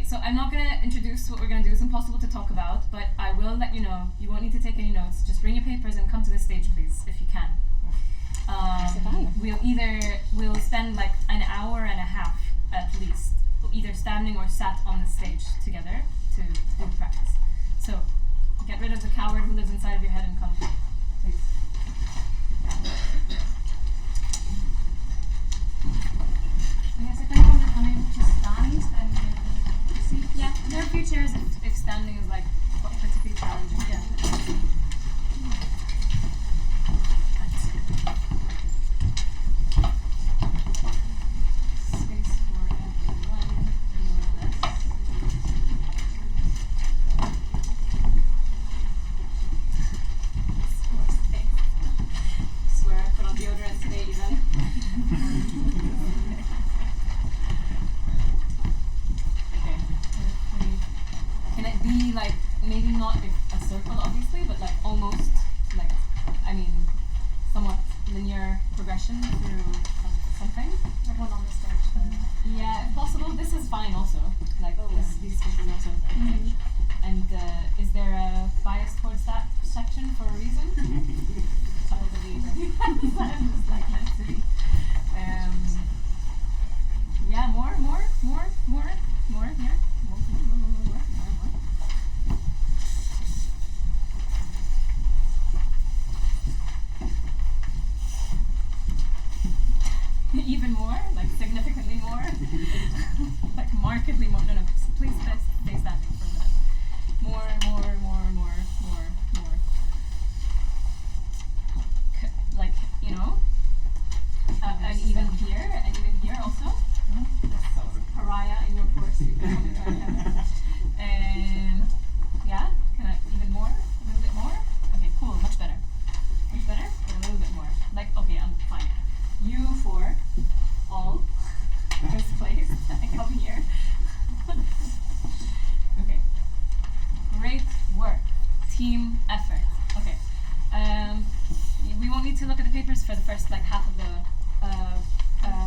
so I'm not going to introduce what we're going to do. It's impossible to talk about, but I will let you know. You won't need to take any notes. Just bring your papers and come to the stage, please, if you can. We'll spend like an hour and a half at least, either standing or sat on the stage together to do practice. So get rid of the coward who lives inside of your head and come, please. Yes, if anyone would come in to stand and seat. Yeah, there are a few chairs if standing is like particularly challenging. Yeah. Space for everyone, more or less. Swear I put on deodorant today even. Can it be like, maybe not a circle obviously, but like almost like, I mean, somewhat linear progression through something? Everyone on the stage then. Yeah, if possible. This is fine also. Like these spaces also. Mm-hmm. And is there a bias towards that section for a reason? Probably. I'm just like meant to be. Yeah, more here. More. Even more, like significantly more, like markedly more. No, please stay standing for a minute. More. Like, you know, and even here also. This pariah in your course. And yeah, can I even more? A little bit more? Okay, cool, much better. Much better? Okay, a little bit more. Like, okay, I'm fine. You for all displaced. I come here. Okay. Great work. Team effort. Okay. We won't need to look at the papers for the first like half of the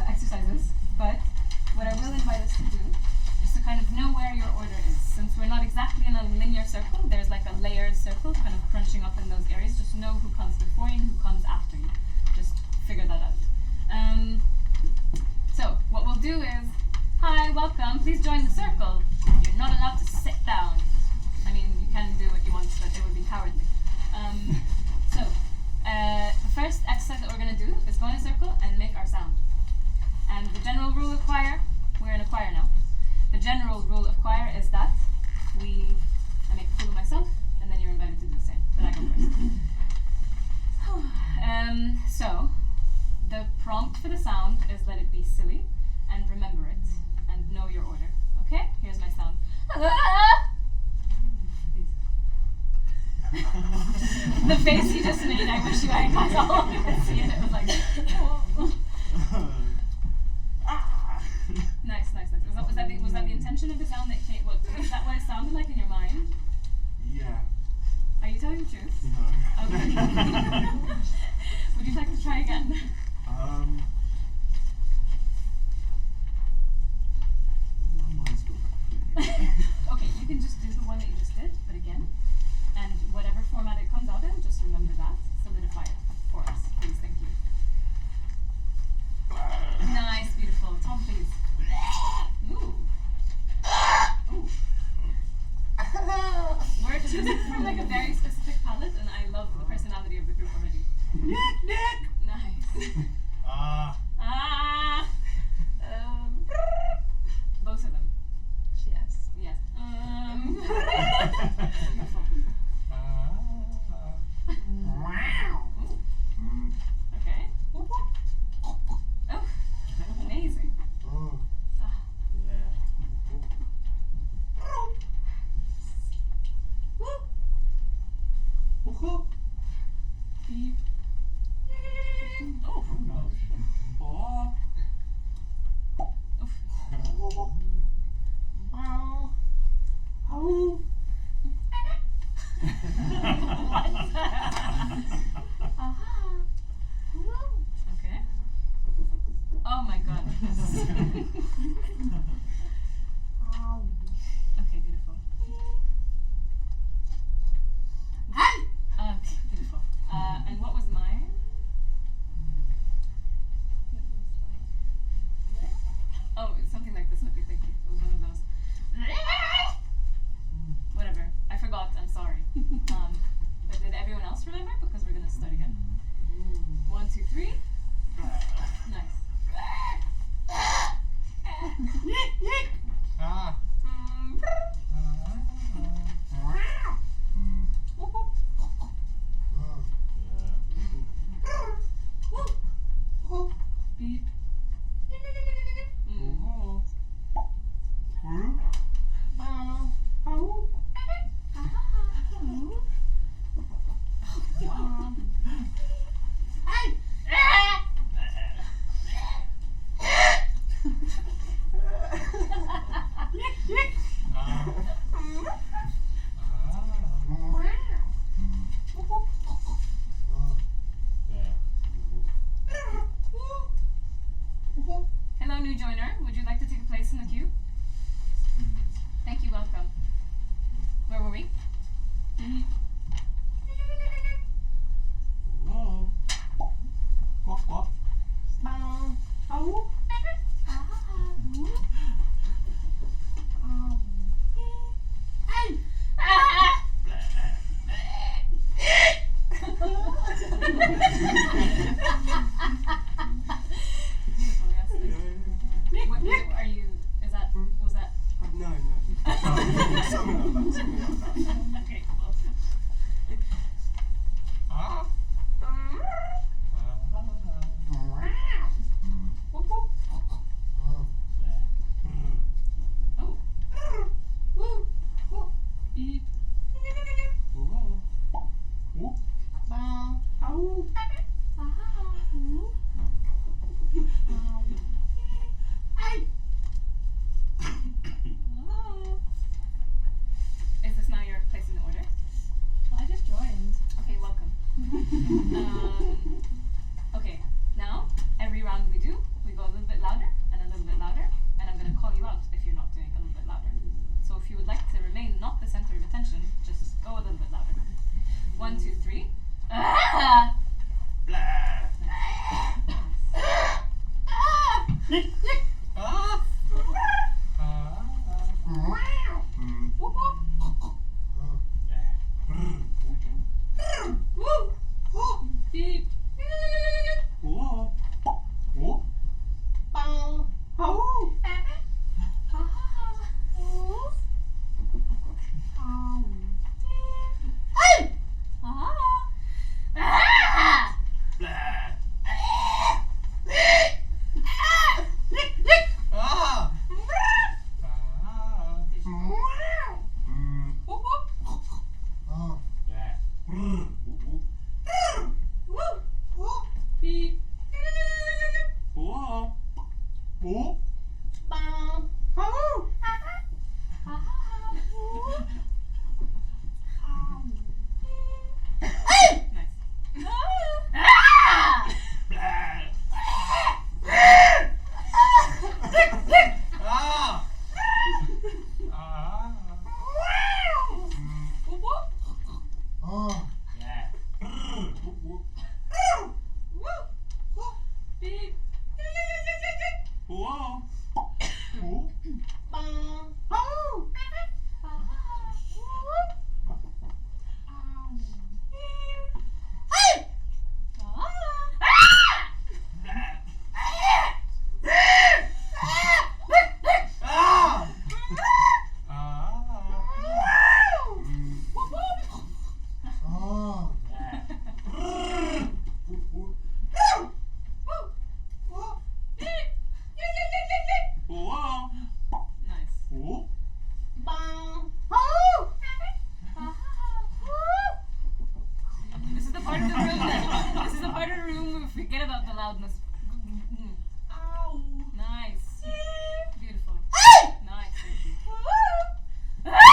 exercises, but what I will invite us to do is to kind of know where your order is. Since we're not exactly in a linear circle, there's like a layered circle kind of crunching up in those areas. Just know who comes before you and who comes after you. Just figure that out. So what we'll do is, hi, welcome, please join the circle. You're not allowed to sit down. I mean, you can do what you want, but it would be cowardly. The first exercise that we're going to do is go in a circle and make our sound. And the general rule of choir, we're in a choir now. The general rule of choir is that I make a fool of myself, and then you're invited to do the same, but I go first. So, the prompt for the sound is let it be silly, and remember it, and know your order. Okay? Here's my sound. The face you just made, I wish you had got all you could see it. It was like, Nice. Was that the intention of the sound that came? Is that what it sounded like in your mind? Yeah. Are you telling the truth? No. Okay. Would you like to try again? Okay, you can just do the one that you just did, but again, and whatever format it comes out in, just remember that. Solidify it for us, please. Thank you. Nice, beautiful. Tom, please. Ooh. Ooh. This is from like a very specific palette, and I love the personality of the group already. Nick! Nice. Both of them. Yes. Yes. Beautiful. Okay. Oh, amazing. Oh. Yeah. Beep. Oh. Okay. Oh my god. 3. Nice. Ah. Beep. Hello, new joiner. Would you like to take a place in the queue? Thank you. Welcome. Where were we? Hello. Quack, quack. Beautiful, yes. Are you? Is that? Was that? No. Something like that. Okay, cool. Ah. Oh. Beep. Is this now your place in the order? Well, I just joined. Okay, welcome. Okay, now every round we do, we go a little bit louder and a little bit louder, and I'm going to call you out if you're not doing a little bit louder. So if you would like to remain not the center of attention, just go a little bit louder. 1, 2, 3. Ah! Beep. Beep. This is the part of the room that, this is the part of the room where we forget about the loudness. Nice. Beautiful. Nice. Thank you. Nice.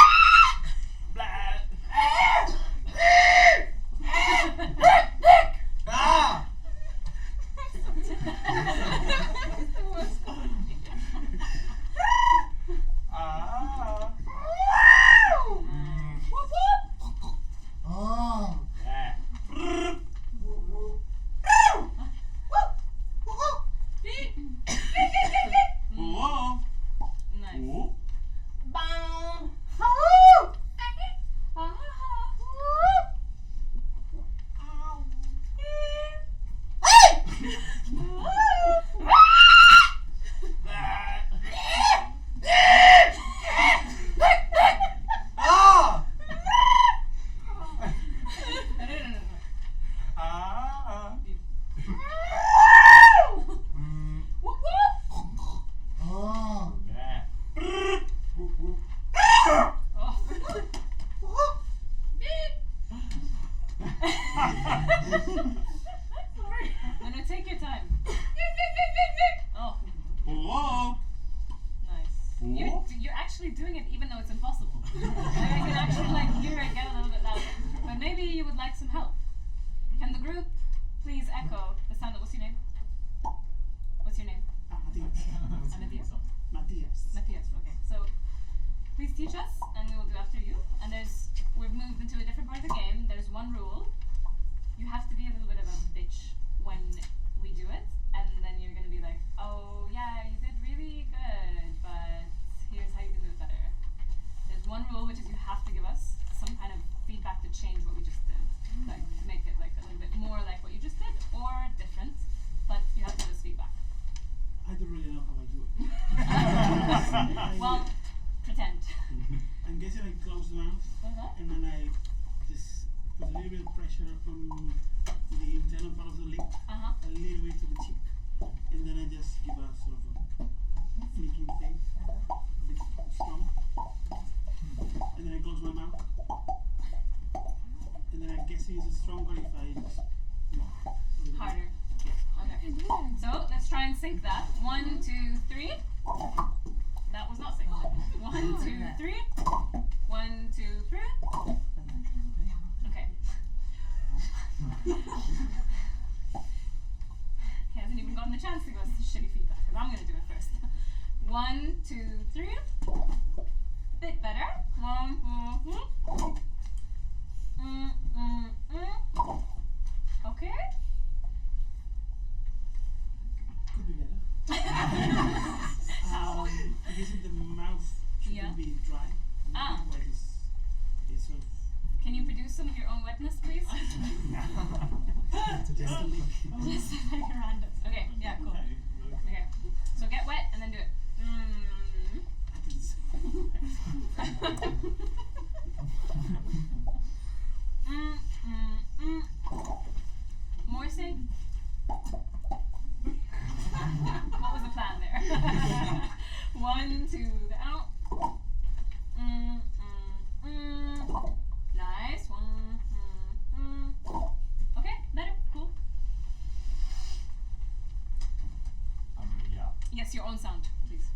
Take your time. Oh, Whoa. nice. Whoa. You're actually doing it even though it's impossible. Like, I can actually like hear it get a little bit louder. But maybe you would like some help. Can the group please echo the sound of what's your name? What's your name? Amadeus? Matthias, okay. So please teach us and we will do after you. And we've moved into a different part of the game. There's one rule. You have to be a little bit of a bitch when we do it. And then you're gonna be like, oh yeah, you did really good, but here's how you can do it better. There's one rule, which is you have to give us some kind of feedback to change what we just did. Like to make it like a little bit more like what you just did or different, but you have to give us feedback. I don't really know how I do it. Well, pretend. I'm guessing I close the mouth and then I just put a little bit of pressure on the internal part of the lip, a little bit to the cheek, and then I just give a sort of a flicking thing, a bit strong, and then I close my mouth, and then I'm guessing it's stronger if I just Harder. Okay. So let's try and sync that. 1, 2, 3. That was not synced. 1, 2, 3. 1, 2, 3. Okay. He hasn't even gotten the chance to give us shitty feedback because I'm gonna do it first. 1, 2, 3. Bit better. Okay. could be better. How? I guess the mouth shouldn't be dry. Like it's sort of. Can you produce some of your own wetness, please? Just like random. Okay, yeah, cool. Okay, so get wet and then do it. More say? What was the plan there? 1, 2, the out. Nice. 1. Okay, better. Cool. Yeah. Yes, your own sound, please.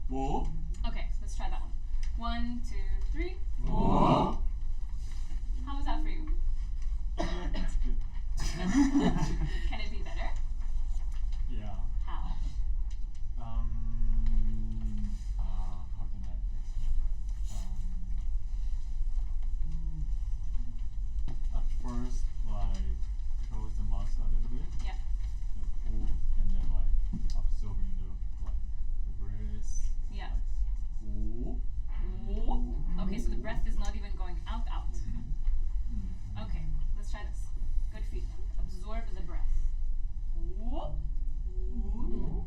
Whoa. Okay, let's try that one. 1, 2, 3. Whoa. How was that for you? That's good. Can it be better? Yeah. How? How can I explain? At first, like, close the mouth a little bit. Yeah. Like, pull, and then like absorbing the breath. Yeah. Like, Okay, so the breath is not even going out. Okay, let's try this. Good feedback. Absorb the breath.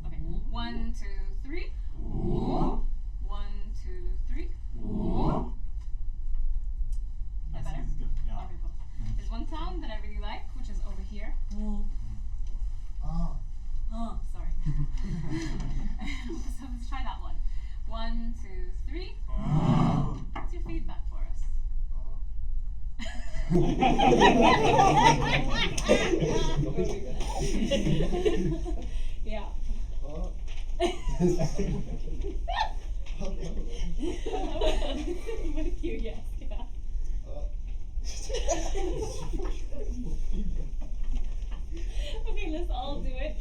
Okay, 1, 2, 3. 1, 2, 3. That better? It's good. Yeah. Okay, cool. There's one sound that I really like, which is over here. Sorry. So let's try that one. 1, 2, 3. What's your feedback for us? Yeah. With you, yes, yeah. Okay, let's all do it.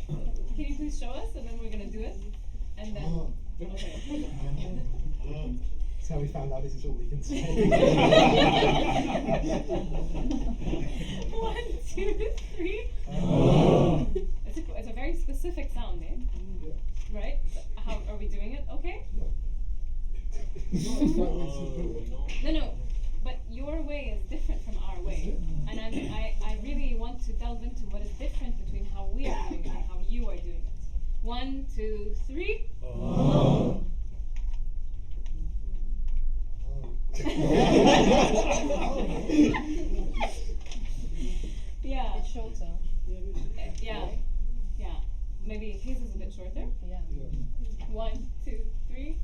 Can you please show us, and then we're gonna do it, and then. Okay. That's how we found out this is all we can say. 1, 2, 3. It's a very specific sound, eh? Right? How are we doing it? Okay? No. But your way is different from our way. And I really want to delve into what is different between how we are doing it and how you are doing it. 1, 2, 3. Yeah. It's shorter. Yeah. Maybe his is a bit shorter. Yeah. 1, 2, 3.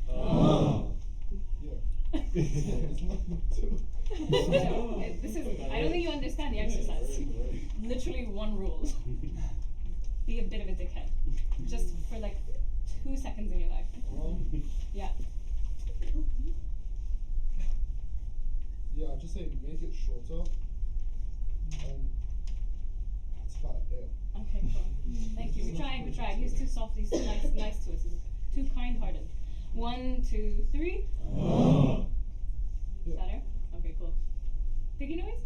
This is. I don't think you understand the exercise. Literally one rule. be a bit of a dickhead. Just for like 2 seconds in your life. Yeah. Yeah, I'd just say make it shorter. That's about it. Okay, cool. Thank you. We tried. He's too soft, he's too nice to us. He's too kind-hearted. 1, 2, 3. Yeah. Better? Okay, cool. Piggy noise?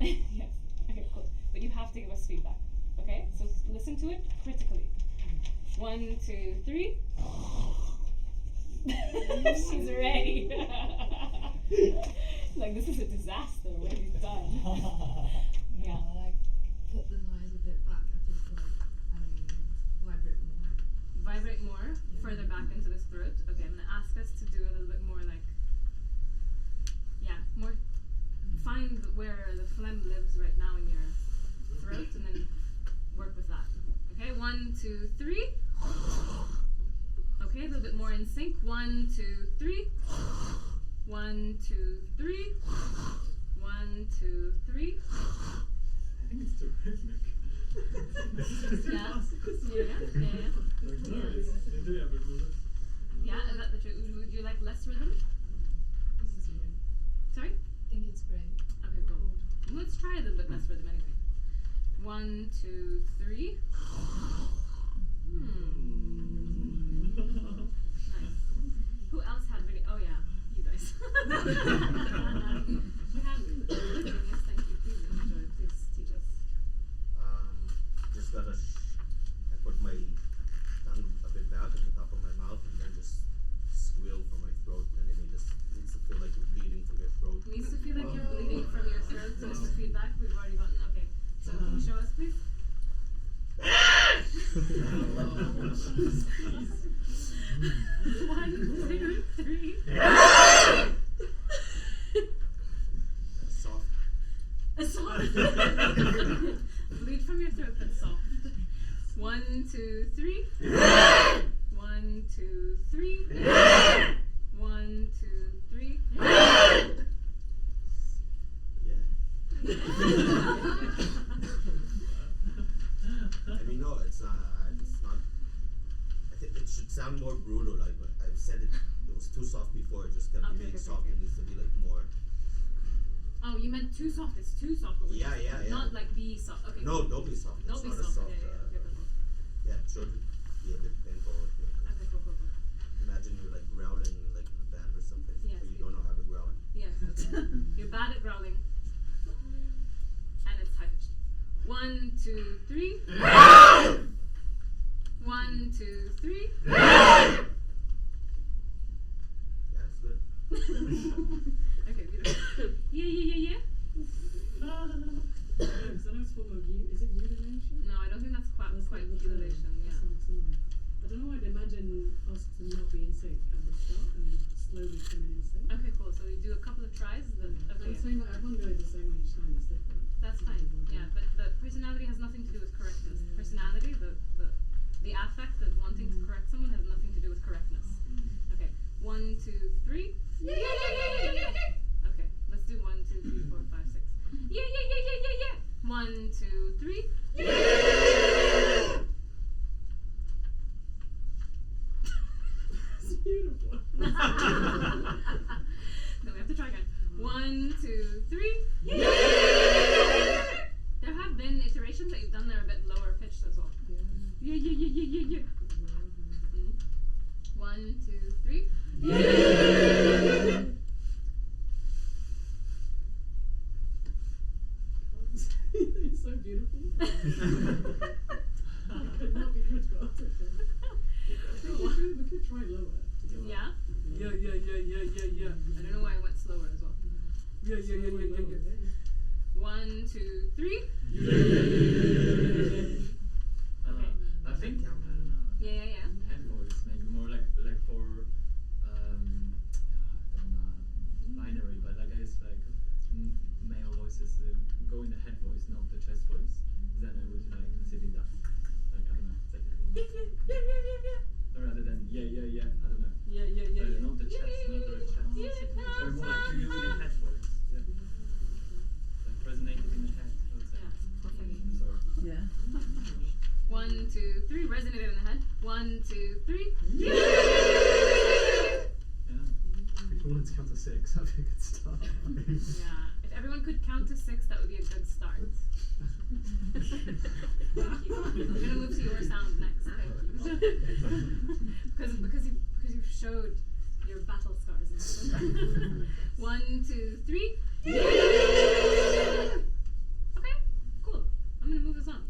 Yes. Okay, cool. But you have to give us feedback. Okay? So listen to it critically. 1, 2, 3. She's ready. Like, this is a disaster. What have you done? Yeah. Like put the noise a bit back at this point and vibrate more. Vibrate more, Yeah. further back into this throat. Okay, I'm gonna ask us to do a little bit more like, more, find where the phlegm lives right now in your throat and then work with that. Okay, 1, 2, 3. Okay, a little bit more in sync. 1, 2, 3. 1, 2, 3. 1, 2, 3. I think it's too rhythmic. Yeah. Yeah, is that the truth? Would you like less rhythm? This is great. Sorry? I think it's great. Okay, cool. Let's try a little bit less rhythm anyway. 1, 2, 3. Nice. Who else had really? Oh yeah, you guys. You have good thing. Yes, thank you. Please enjoy. Please teach us. Just gotta I put my tongue a bit back at the top of my mouth and then just squeal from my throat, and then it just needs to feel like you're bleeding from your throat. Needs to feel like you're bleeding from your throat. So this is feedback we've already gotten. Okay. So can you show us, please? 1, 2, 3. Soft. Soft. Bleed from your throat, but soft. 1, 2, 3. 1, 2, 3. 1, 2, 3. Yeah. I mean, no, it's not. I think it should sound more brutal. Like I've said, it was too soft before. It just kept Okay, being okay, soft. okay. It needs to be like more. Oh, you meant too soft. It's too soft. But Yeah. Not like be soft. Okay. No, don't be soft. Don't It's be not soft. a soft. Okay, cool. Yeah, sure. Be a bit painful. Okay, cool. Imagine you're like growling like in a band or something, Yes, but you don't know how to growl. Yes. You're bad at growling. And it's high pitched. 1, 2, 3. 1, 2, 3. Yeah, it's good. Okay, beautiful. Yeah. So that's form of is it urination? No, I don't think that's quite ululation. Yeah. Similar. I don't know why I'd imagine us to not be in sync at the start and then slowly coming in sync. Okay, cool. So we do a couple of tries. Okay. I'm saying that I won't go the same way each time, it's different. That's fine. Yeah, but the personality has nothing to do with correctness. Personality, the affect of wanting to correct someone has nothing to do with correctness. Okay. 1, 2, 3. Yeah. Okay. Let's do 1, 2, 3, 4, 5, 6. Yeah. 1, 2, 3. It's beautiful. Then we have to try again. 1, 2, 3. There have been iterations that you've done that are a bit lower pitched as well. Yeah. 1, 2, 3. It's so beautiful. I could not be critical. We could try lower. Yeah? Yeah. I don't know why I went slower as well. Yeah. 1, 2, 3. Okay. I think Yeah. head voice maybe more like for binary, but I guess like male voices go in the head voice, not the chest voice. Then I would like sit in that. Like I don't know, it's like rather than yeah. I don't know. Yeah. Not the chest, not the chest. They're more like you in the head voice. Yeah. Like resonated in the head. I would say. Yeah. Sorry. 1, 2, 3. Resonated in the head. 1, 2, 3. Yeah. If you wanted to count to 6, that'd be a good start. Yeah. If everyone could count to 6, that would be a good start. Thank you. We're gonna move to your sound next. Thank you. because you've showed your battle scars. 1, 2, 3. Okay, cool. I'm gonna move this on.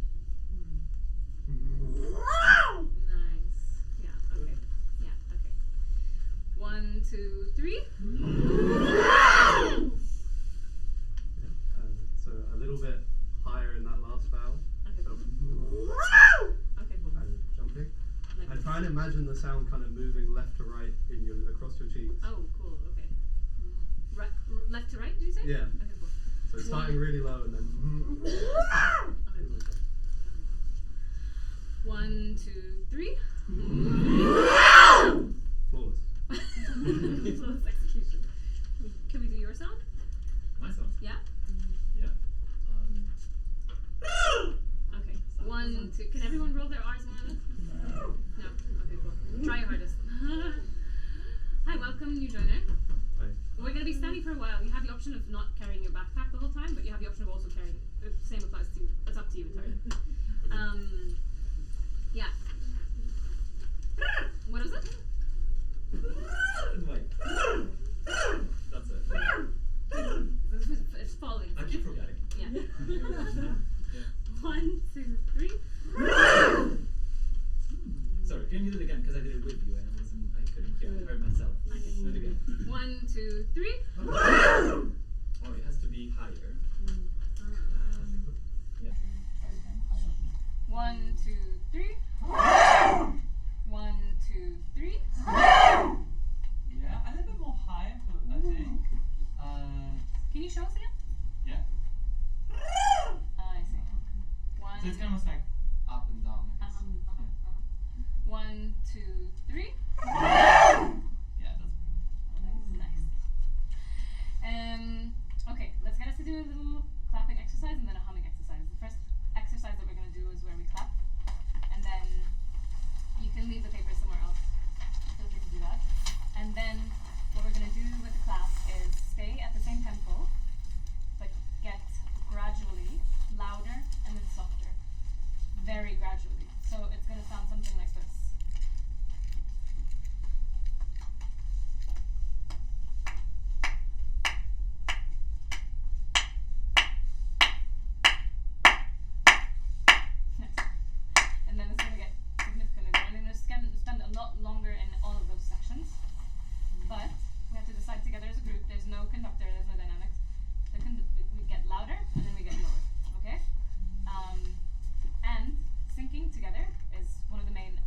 Nice. Yeah. Okay. Yeah. Okay. 1, 2, 3. So a little bit higher in that last vowel. Okay. Cool. Okay. Cool. And jumping. Like And try and imagine the sound kind of moving left to right in your across your cheeks. Oh, cool. Okay. Left to right, did you say? Yeah. Okay, cool. So starting really low and then. Okay, cool. 1, 2, 3. Flawless. Flawless execution. Can we do your sound? My song. Yeah? Yeah. Okay. 1, 2. Can everyone roll their R's more or less? No? Okay, cool. Try your hardest. Hi, welcome, new joiner. Hi. We're going to be standing for a while. You have the option of not carrying your backpack the whole time, but you have the option of also carrying. Same applies to you. It's up to you entirely. Yeah. What is it? Wait. That's it. It's falling. I keep forgetting. Yeah. Yeah. 1, 2, 3. Sorry, can you do it again? Because I did it with you and I couldn't hear. I heard myself. Okay. Do it again. 1, 2, 3. Oh, it has to be higher. Yeah. 1, 2, 3. 1, 2, 3. Yeah, a little bit more high, I think. Can you show us again? Yeah. I see. So it's almost like up and down, I guess. 1, 2, 3. Yeah, that's Nice. Okay, let's get us to do a little clapping exercise and then a humming exercise. The first exercise that we're going to do is where we clap, and then you can leave the paper somewhere else. Feel free to do that. And then what we're going to do with the clap is stay at the same tempo, but get gradually louder and then softer. Very gradually. So it's going to sound something like this. And then it's going to get significantly better. I'm going to spend a lot longer in all of those sections. But we have to decide together as a group. There's no conductor, there's no dynamics. We get louder and then we get lower. Okay? And syncing together is one of the main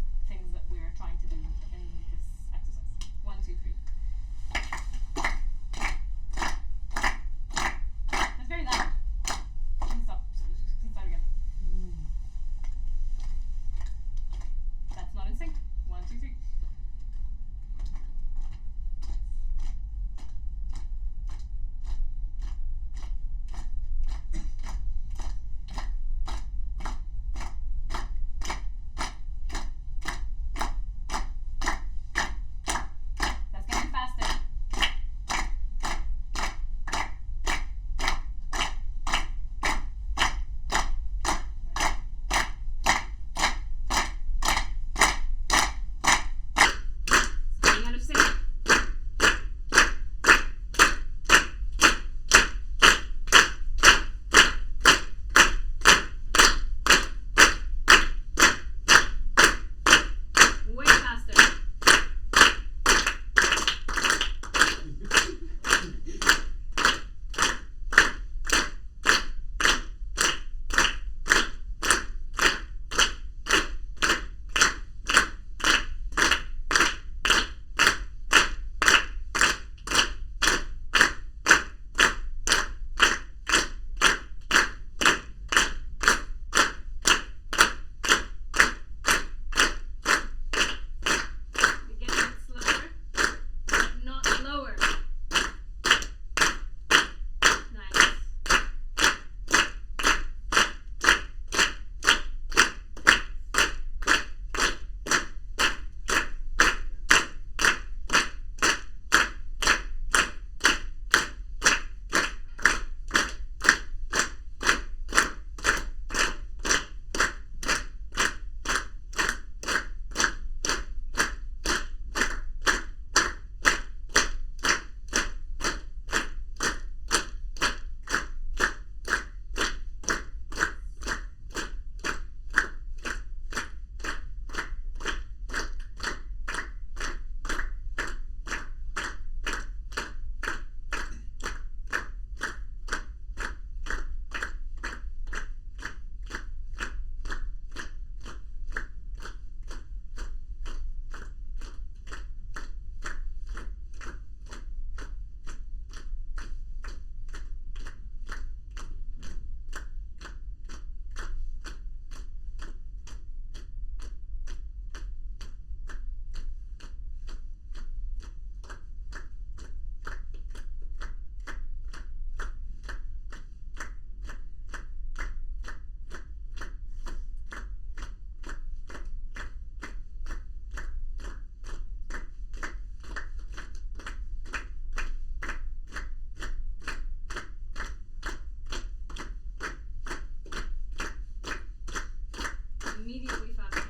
immediately faster.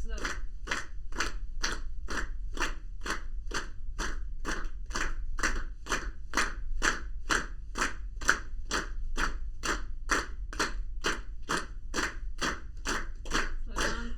Slow. Slow down.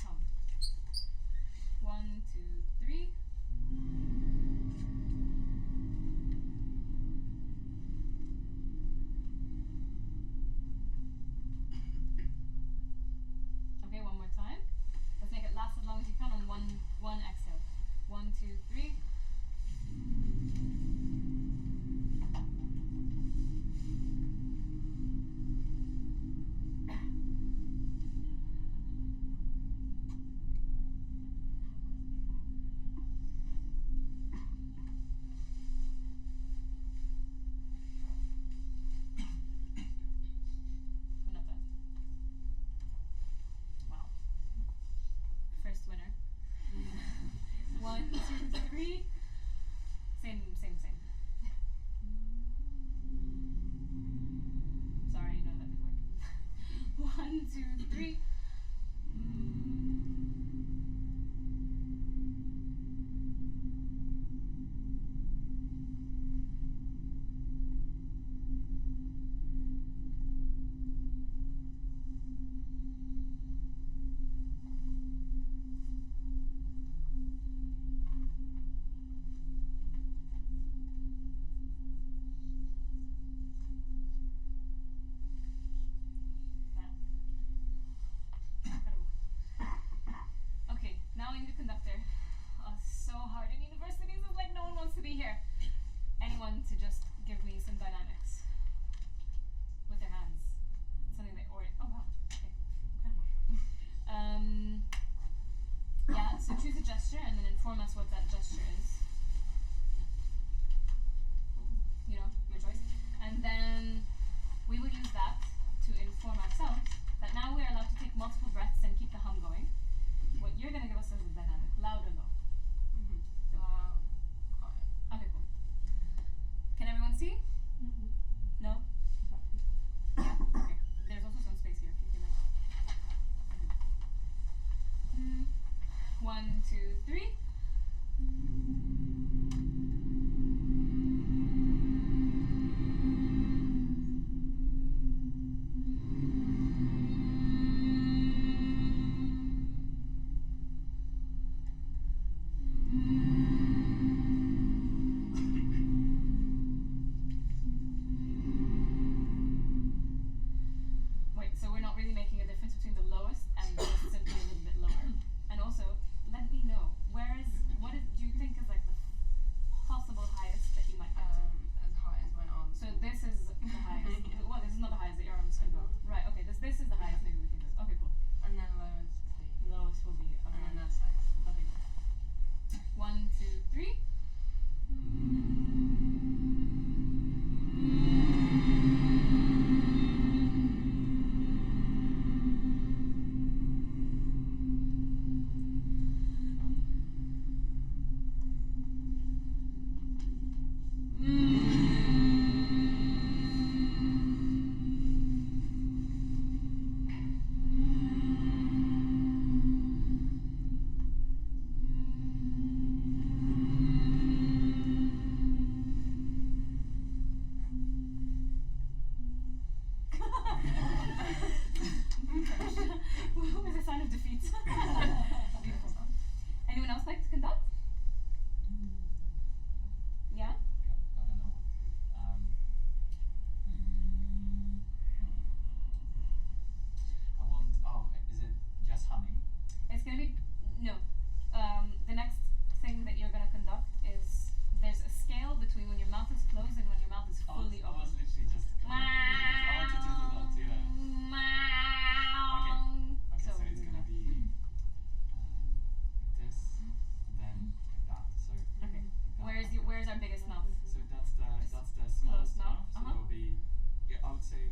hum. 1, 2, 3. Okay, one more time. Let's make it last as long as you can on one exhale. 1, 2, 3. We're not done. Wow. First winner. 1, 2, 3. Same. Sorry, no, that didn't work. 1, 2, 3. Okay, now I need a conductor. Oh, it's so hard in universities. It's like no one wants to be here. Anyone to just give me some dynamics with their hands. Something they already. Oh wow. Okay, incredible. Yeah. So choose a gesture and then inform us what that gesture is. You know, your choice. And then we will use that to inform ourselves that now we are allowed to take multiple breaths and keep the hum going. What you're going to give us is a dynamic, loud or low. So, okay, cool. Can everyone see? No? Yeah? Okay. There's also some space here if you feel like. Okay. 1, 2, 3. Wait, so we're not really making a difference between the lowest and just simply a little bit lower. And also, let me know, what do you think is like the possible highest that you might get to? As high as my arms. So this is the highest. Well, this is not the highest that your arms can go. Right, okay, this is the highest maybe we can do. Okay, cool. And then lowest the. Lowest will be And around. then that side. Okay, cool. 1, 2, 3. What was a sign of defeat? Beautiful song. Anyone else like to conduct? Yeah? I don't know. I want. Oh, is it just humming? It's gonna be no. The next thing that you're gonna conduct is there's a scale between when your mouth is closed and when your mouth is fully I open. was literally just. I wanted to do that. Yeah. Okay, so it's gonna be like this, and then like that. So Okay. like that. Where's our biggest mouth? So that's the smallest mouth, So uh-huh. that would be. Yeah, I would say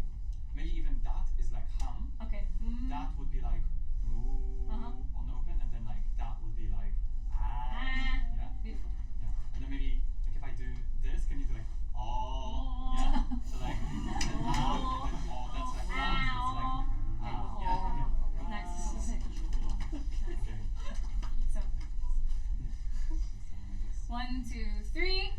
maybe even that is like hum. Okay. That would be like ooh on open, and then like that would be like yeah. Beautiful. Yeah, and then maybe like if I do this, can you do like oh yeah? So like and then and then that's like that. So it's like yeah. Okay. Nice. Okay. So So 1, 2, 3.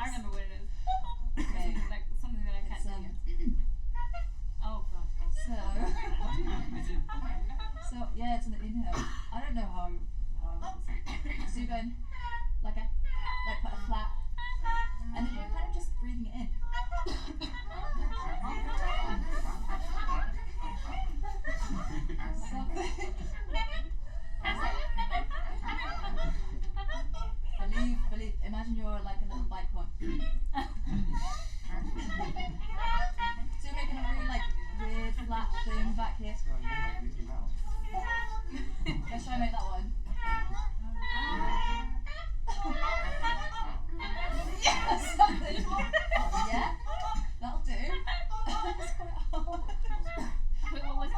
remember what it is. Okay. Something that I can't It's, say yet. Oh god. So, It's in. yeah, it's an inhale. I don't know how I want to say. So you're going like quite a flat, and then you're kind of just breathing it in. Believe. Imagine you're like a little bike horn. So you're making a really like weird flat thing back here. It's going more like Mickey Mouse. Let's try and make that one. Yes, something. Yeah, that'll do. It's quite hard. Wait, what was it?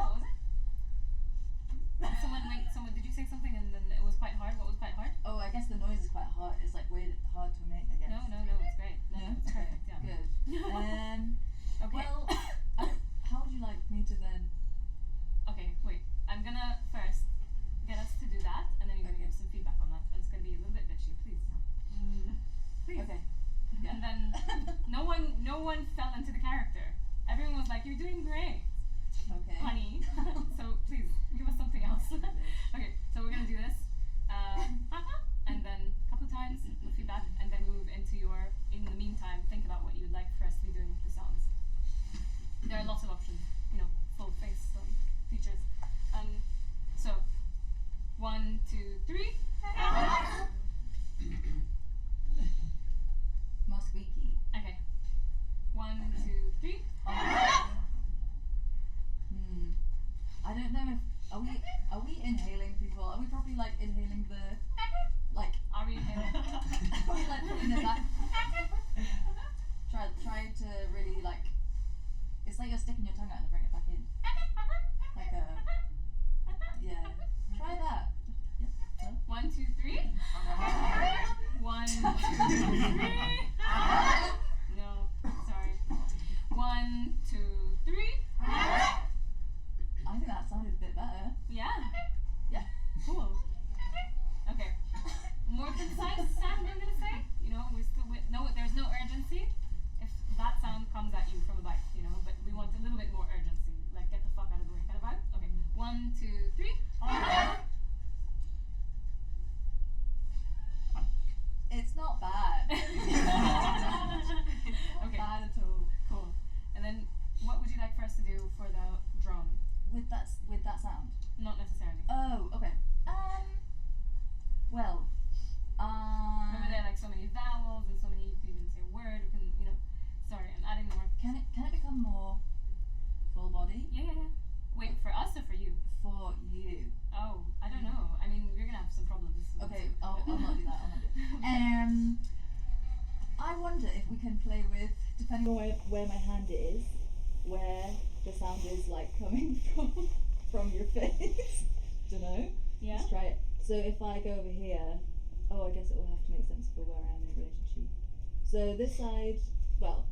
Someone, did you say something and then it was quite hard? What was quite hard? Oh, I guess the noise is quite hard. It's like weird, hard to make. I guess. No, it's great. No, it's Okay, perfect. Yeah. good. Okay. Well, how would you like me to then? Okay, wait. I'm gonna first get us to do that, and then you're gonna give some feedback on that. And it's gonna be a little bit bitchy, please. Please. Okay. And then no one fell into the character. Everyone was like, "You're doing great, Okay. honey." So please give us something else. Okay, so we're gonna do this, and then a couple times with feedback, and then move into your. In the meantime, think about what you'd like for us to be doing with the sounds. There are lots of options, full face features. So 1, 2, 3. More squeaky. Okay. 1, 2, 3. I don't know if are we inhaling people? Are we probably like inhaling the like? Are we inhaling? Are we like pulling it back? Try to really like. It's like you're sticking your tongue out and bring it back in. Like a. Yeah. Try that. Yeah. Huh? 1, 2, 3. 1, 2, 3. No, sorry. 1, 2, 3. I think that sounded a bit better. Yeah. Yeah. Cool. Okay. More concise sound, I'm gonna say. We still no. There's no urgency. If that sound comes at you from a bike, but we want a little bit more urgency. Like get the fuck out of the way kind of vibe. Okay. 1, 2, 3. It's not bad. Okay. Not bad at all. Cool. And then, what would you like for us to do for the drum? With that sound. Not necessarily. Oh, okay. Well. Remember there are like so many vowels and so many. You can even say a word. You can, Sorry, I'm adding more. Can it become more full body? Yeah. Wait, for us or for you? For you. Oh, I don't know. I mean, you're gonna have some problems. Okay, I'll not do that. I wonder if we can play with, depending on where my hand is, where the sound is like coming from your face. Dunno. Yeah. Let's try it. So if I go over here, I guess it will have to make sense for where I am in a relationship. So this side, well.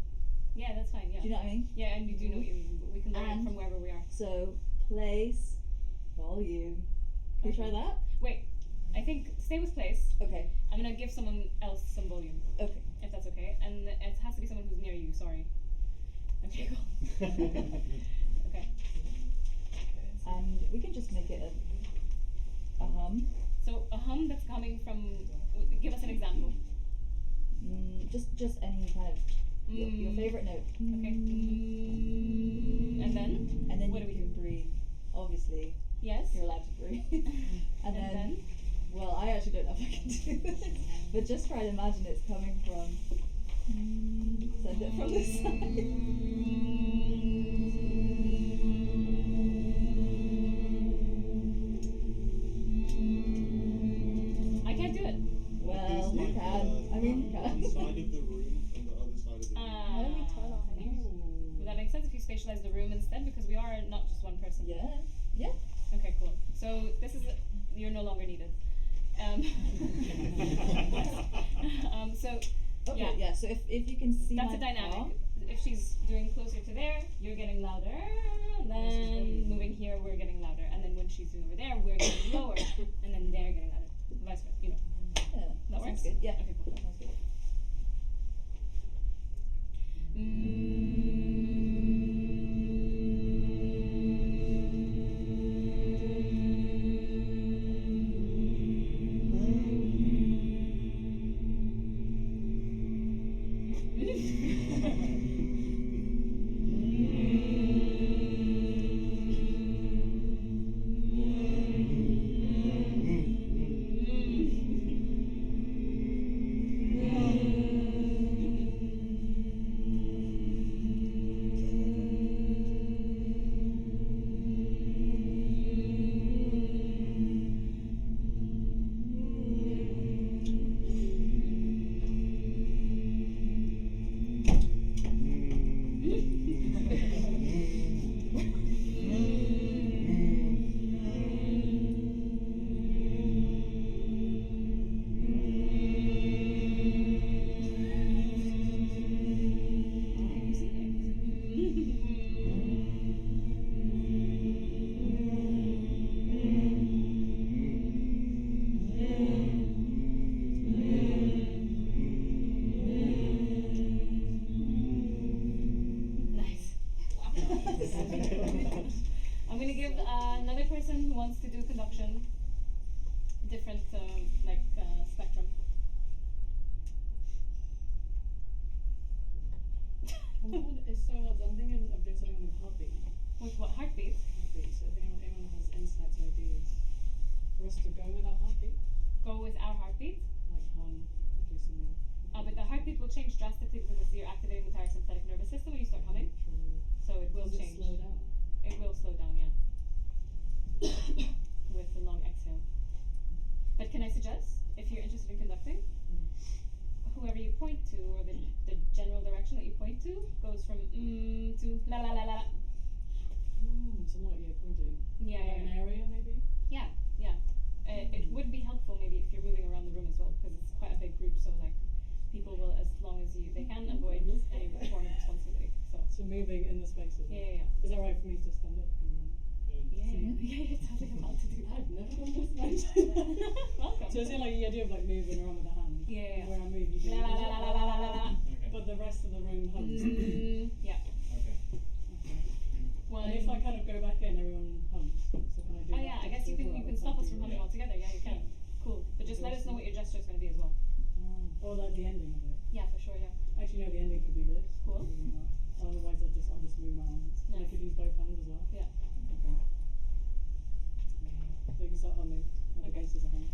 Yeah, that's fine. Yeah. Do you know what I mean? Yeah, and you do know what you mean. But we can learn it from wherever we are. So place, volume. Can we try that? Wait, I think stay with place. Okay. I'm gonna give someone else some volume. Okay. If that's okay, and it has to be someone who's near you. Sorry. Okay. Cool. Okay. And we can just make it a hum. So a hum that's coming from. Give us an example. Just any kind of your favorite note. Okay. And then what do we can breathe? Obviously. Yes. You're allowed to breathe. and then. Well, I actually don't know if I can do this, but just try to imagine it's coming from. Send it from this side. I can't do it. Well, you can. I mean, you can. One side of the room and the other side of the room. How do we turn our heads? Would that make sense if you spatialize the room instead? Because we are not just one person. Yeah. Yeah. Okay, cool. So this is you're no longer needed. So okay, yeah. So if you can see that's my a dynamic. palm. If she's doing closer to there, you're getting louder. And then moving here, we're getting louder. And then when she's doing over there, we're getting lower. And then they're getting louder. Vice versa. Yeah. That works? Sounds good. Yeah. Okay, cool. That sounds good. I'm going to give another person who wants to do conduction a different spectrum. It's so hard. I'm thinking of doing something with heartbeat. With what? Heartbeat? Heartbeat. So if anyone has insights or ideas for us to go with our heartbeat, Go with our heartbeat. like hum, do something. But the heartbeat will change drastically because you're activating the parasympathetic nervous system when you start humming. True. So it will Does change. it slow down? It will slow down, yeah. With the long exhale. But can I suggest, if you're interested in conducting, whoever you point to, or the general direction that you point to, goes from to la la la la. So what you're pointing? Yeah, Like yeah, an area maybe? yeah, yeah. It would be helpful maybe if you're moving around the room as well, because it's quite a big group, so like people will, as long as they can avoid any form of responsibility. So moving in the space as well. Yeah. Is that right for me to stand up? Yeah, you're totally allowed to do that. I've never done this much. Welcome. So is it like the idea of like moving around with the hand? Yeah. Where I move, you do La la la la la la la la. But the rest of the room hums. Yeah. Okay. And if I kind of go back in, everyone hums. So can I do Oh that? yeah, I guess you can stop us from humming altogether. Yeah, you can. Cool. But just let us know what your gesture is going to be as well. Or like the ending of it. Yeah, for sure. Yeah. Actually, no, the ending could be this. Cool. Otherwise, I'll just move my hands. And I Nice. could use both hands as well. Yeah. Okay. So you can start humming. Like the basis of hum.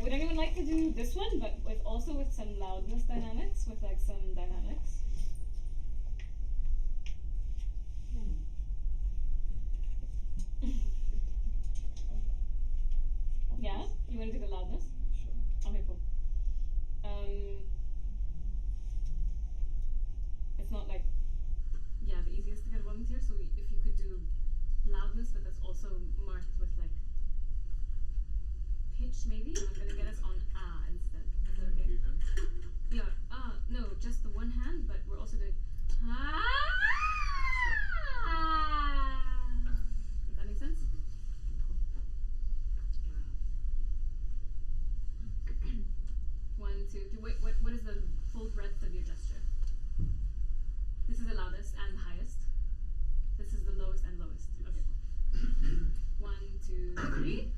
Would anyone like to do this one, but with some loudness dynamics, with like some dynamics? Yeah? You want to do the loudness? Sure. Okay, cool. It's not like, yeah, the easiest to get a volunteer, so if you could do loudness, but that's also marked with like pitch maybe, and I'm gonna get us on instead. Is that okay? Yeah, no, just the one hand, but we're also doing Does that make sense? Cool. 1, 2, 3. Wait, what is the full breadth of your gesture? This is the loudest and the highest. 1, 2, 3.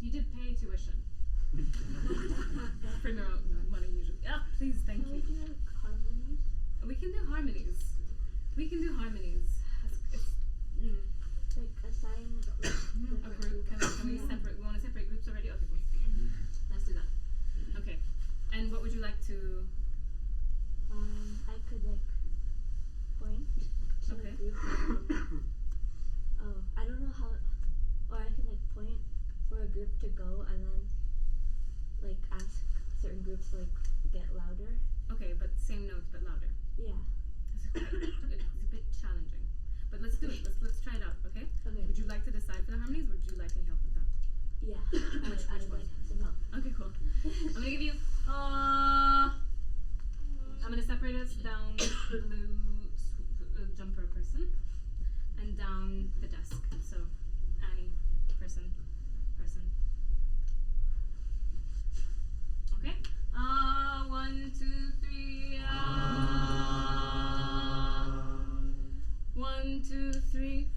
You did pay tuition. Bring your own money usually. Yeah, please, thank you. Can we do like harmonies? We can do harmonies. We can do harmonies. Like assign a group. Can we separate? We want to separate groups already? Okay, cool. Let's do that. Okay. And what would you like to? I could like point to Okay. a group. Oh, I don't know how. Or I could like point for a group to go and then like ask certain groups to like get louder. Okay, but same notes but louder. Yeah. It's a bit challenging, but let's do it. Let's try it out. Okay. Okay. Would you like to decide for the harmonies? Would you like any help with that? Yeah. Which I would one? like some help. Okay, cool. I'm gonna give you. I'm gonna separate us down blue jumper person and down the desk. So Annie, person. Okay. 1, 2, 3. 1, 2, 3.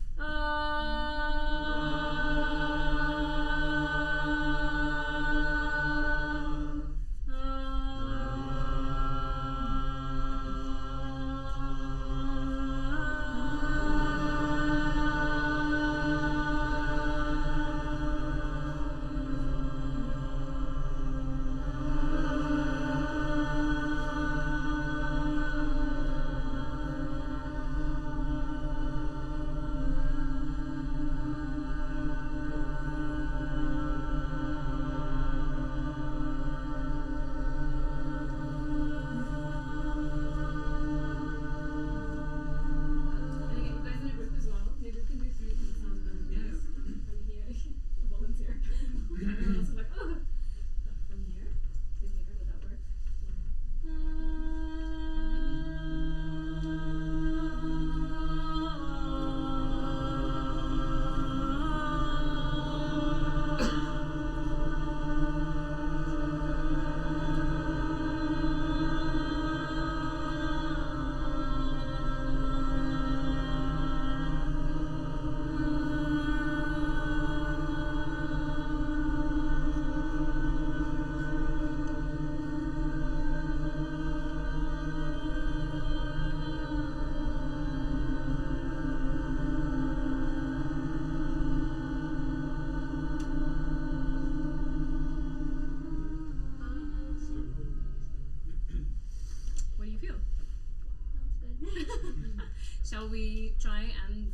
Shall we try and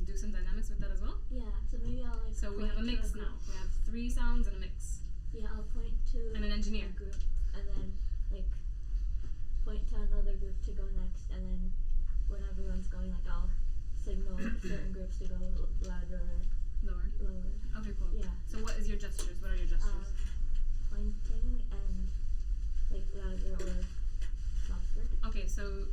do some dynamics with that as well? Yeah, so maybe I'll like. So we have a mix now. We have 3 sounds and a mix. Yeah, I'll point to and an engineer a group, and then like point to another group to go next, and then when everyone's going, like I'll signal certain groups to go louder or lower. lower. Okay, cool. Yeah. So what is your gesture? so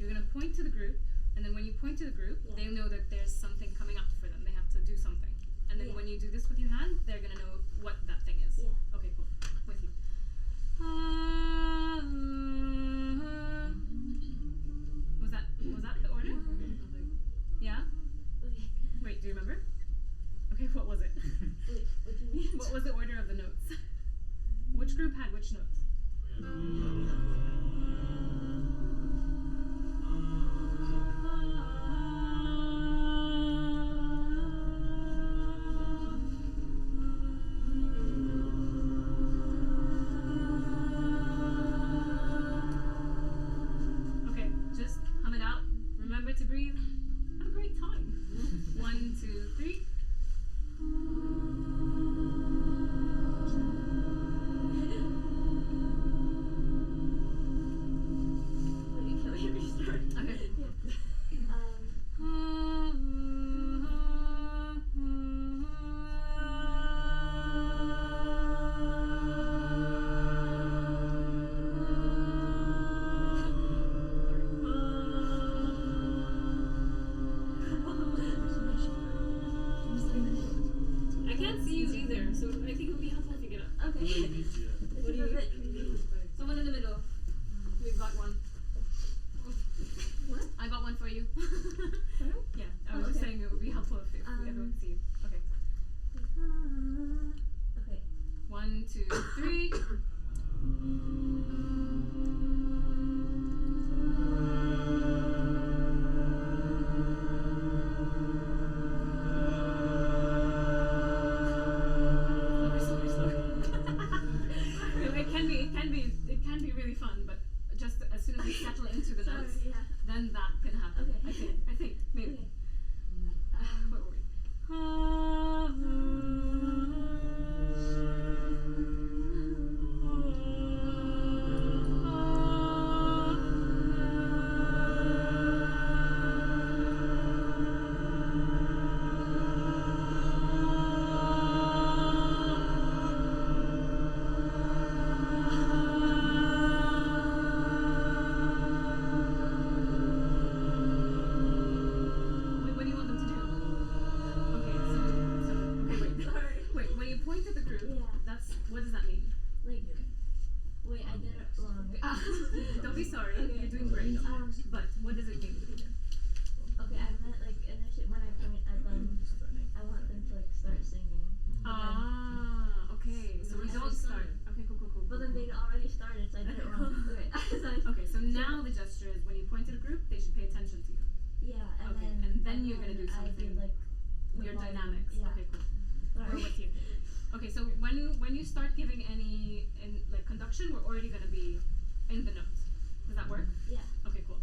you're gonna point to the group, and then when you point to the group, Yeah. they know that there's something coming up for them. They have to do something. And then Yeah. when you do this with your hand, they're gonna know what that thing is. Yeah. Okay, cool. With you. Was that the order? Yeah? Okay. Wait, do you remember? Okay, what was it? Wait, what do you mean? What was the order of the notes? Which group had which notes? Okay, just hum it out. Remember to breathe. Have a great time. 1, 2, 3. Wait, can we restart? Okay. I can't see you either, so I think it would be helpful if you get up. Okay. What do you need? Someone in the middle. We've got one. What? I got one for you. Sorry? Yeah, I was just okay. saying it would be helpful if everyone could see you. Okay. Okay. 1, 2, 3. Slower. No, it can be really fun, but just as soon as we settle into the Sorry, notes, yeah. then that can happen. Okay. I think maybe. Okay. Where were we? What do you want them to do? Okay, wait. When you point at the group, Yeah. what does that mean? Like, wait, I did it wrong. Don't be sorry. Okay. You're doing great. But what does it mean? Okay, I meant like initially when I point at them, I want them to like start singing. Okay. So we don't start. Okay, cool. But then they'd already started, so I did it wrong. Okay. Okay, so now the gesture is when you point at a group, they should pay attention to you. Yeah, and Okay, then and then you're gonna do I something do like Your the volume. dynamics. Yeah. Okay, cool. Sorry. We're with you. Okay, so when you start giving any like conduction, we're already gonna be in the notes. Does that work? Yeah. Okay, cool.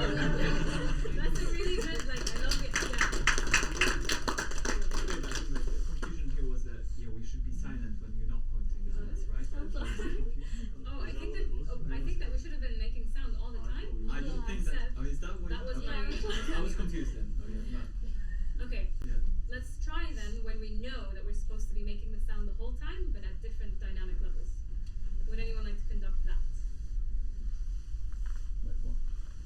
That's a really good, like, I love it. Yeah. The confusion here was that we should be silent when you're not pointing at us, right? I'm sorry. Oh, I think that we should have been making sound all the time. I don't think that. Oh, is that what? That was okay. my- I was confused then. Okay, no. Okay. Yeah. Let's try then when we know that we're supposed to be making the sound the whole time, but at different dynamic levels. Would anyone like to conduct that? Wait, what?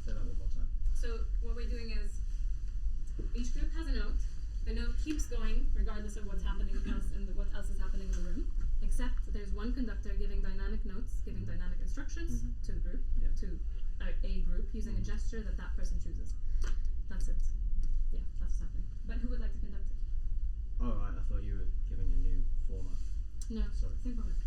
Say that one more time. So what we're doing is each group has a note. The note keeps going regardless of what's happening else and what else is happening in the room. Except there's one conductor giving dynamic notes, giving dynamic instructions to the group, Yeah. to a group using a gesture that person chooses. That's it. Yeah, that's what's happening. But who would like to conduct it? Oh, right, I thought you were giving a new format. No, Sorry. same format.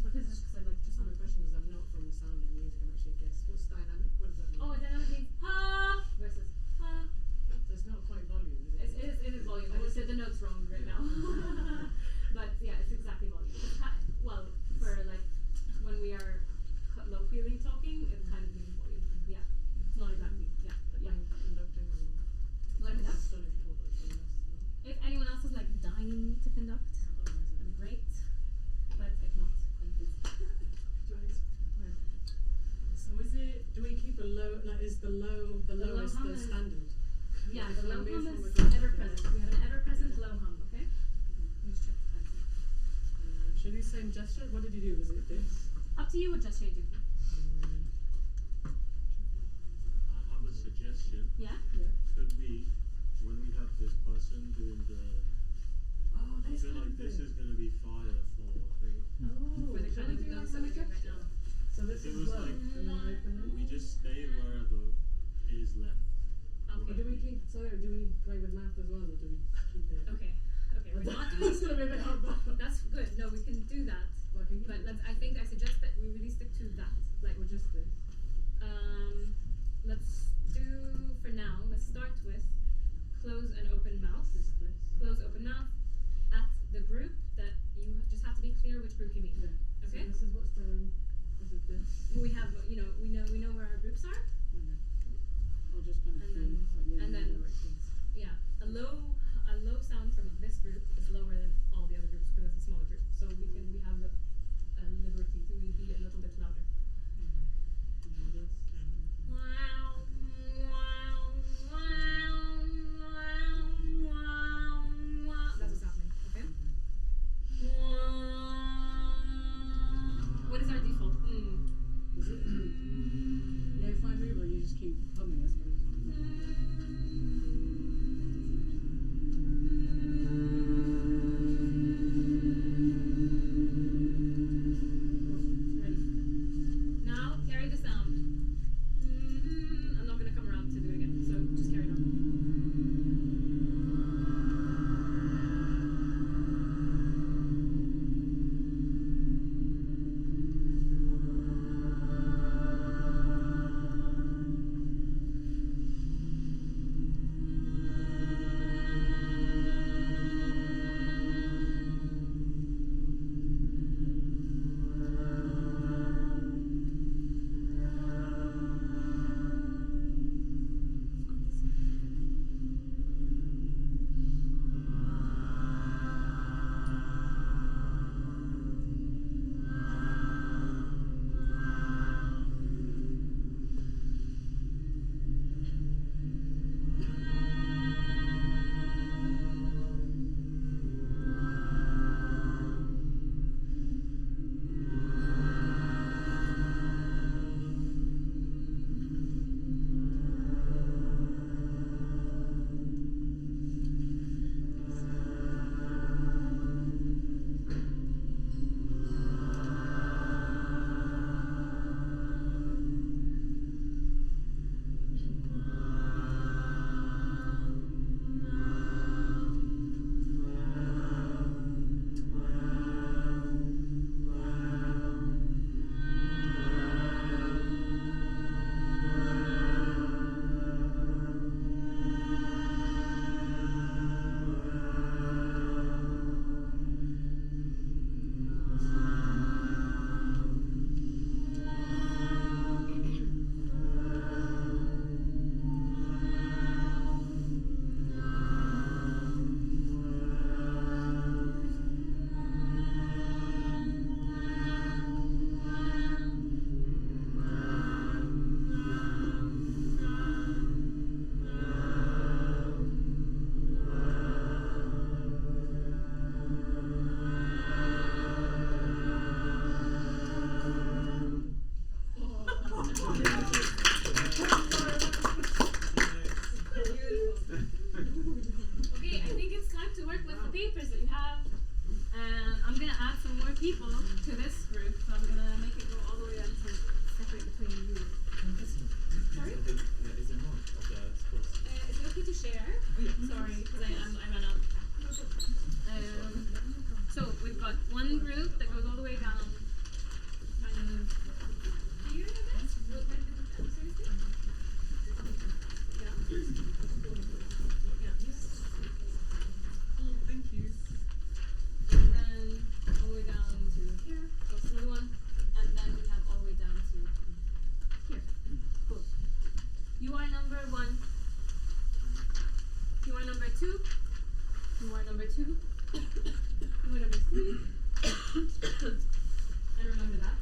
Because it's just like just have a question because I'm not from sound and music. I'm actually a guest. What's dynamic? What does that mean? Oh, dynamic means ha versus ha. So it's not quite volume, is it? It is volume. I just said the notes wrong right now. But yeah, it's exactly volume. It's well, for like when we are colloquially talking, it kind of means volume. Yeah, it's not exactly. Yeah, but yeah. Conducting. Let me know. If If anyone else is like dying to conduct, that'd be great. But if not, then please. So is it? Do we keep a low? Like, is the lowest hum the is- standard? Yeah, Like, the low when we hum move is forward, ever yeah. present. We have an ever present low hum. Okay. Let's check the time. Should we same gesture? What did you do? Was it this? Up to you. What gesture you do? I have a suggestion. Yeah. Could we, when we have this person doing the, Oh, I feel like this is going to be fire for thing. For the kind of notes that we're doing right now. So this It is was low, like- and then open it. We just stay wherever is left. Or do we keep? So do we play with math as well, or do we keep it? Okay. Okay. We're not doing. It's gonna be a bit hard, but That's good. No, we can do that. Well, I can keep But it. let's. I think I suggest that we really stick to that. Like Or just this. Let's do for now. Let's start with close and open mouth. This. Close open mouth at the group that you just have to be clear which group you mean. Yeah. Okay. So this is what's the. Is it this? We have we know where our groups are. Okay. I'll just kind of And feel then- like and then- directions. Yeah. A low sound from this group is lower than all the other groups because it's a smaller group. So we have the liberty to be a little bit louder. And then this. Wow, wow, wow, wow, wow, wow. That's what's happening, okay? What is our default? Is it? Yeah, if I move, like, you just keep humming, I suppose. Ready? Now carry the sound. I'm not gonna come around to do it again, so just carry it on. people to this group, so I'm gonna make it go all the way up to separate between you. Sorry? Is there more of the sports? Is it okay to share? Sorry, because I ran out. So we've got one group that goes all the way down 2, and number 3, and remember that.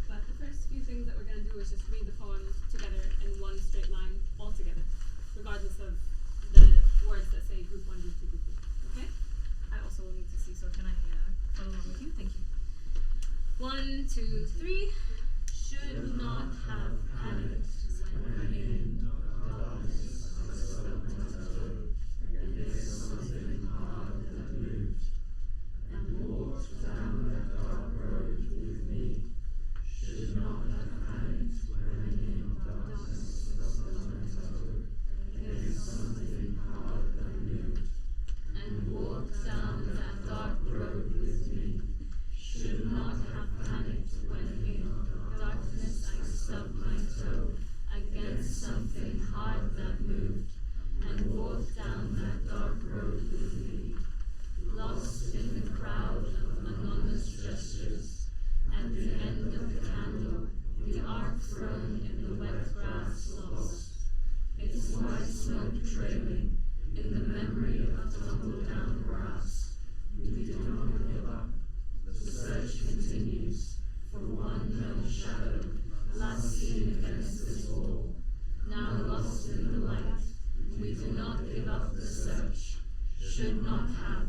But the first few things that we're going to do is just read the poem together in one straight line all together, regardless of the words that say group 1, group 2, group 3. Okay? I also will need to see, so can I follow along with you? Thank you. 1, 2, 3. Should not have panicked when in darkness I stubbed my toe against something hard that moved and walked down that dark road with me. Should not have panicked when in darkness I stubbed my toe against something hard that moved and walked down that dark road with me. Should not have panicked when in darkness I stubbed my toe against something hard that moved and walked down that dark road with me. Lost in the crowd of anonymous gestures, at the end of the candle, the arc thrown in the wet grass lost, its white smoke trailing in the memory of tumbled down grass. We do not give up. The search continues for one known shadow, last seen against this wall, now lost in the light. We do not give up the search. Should not have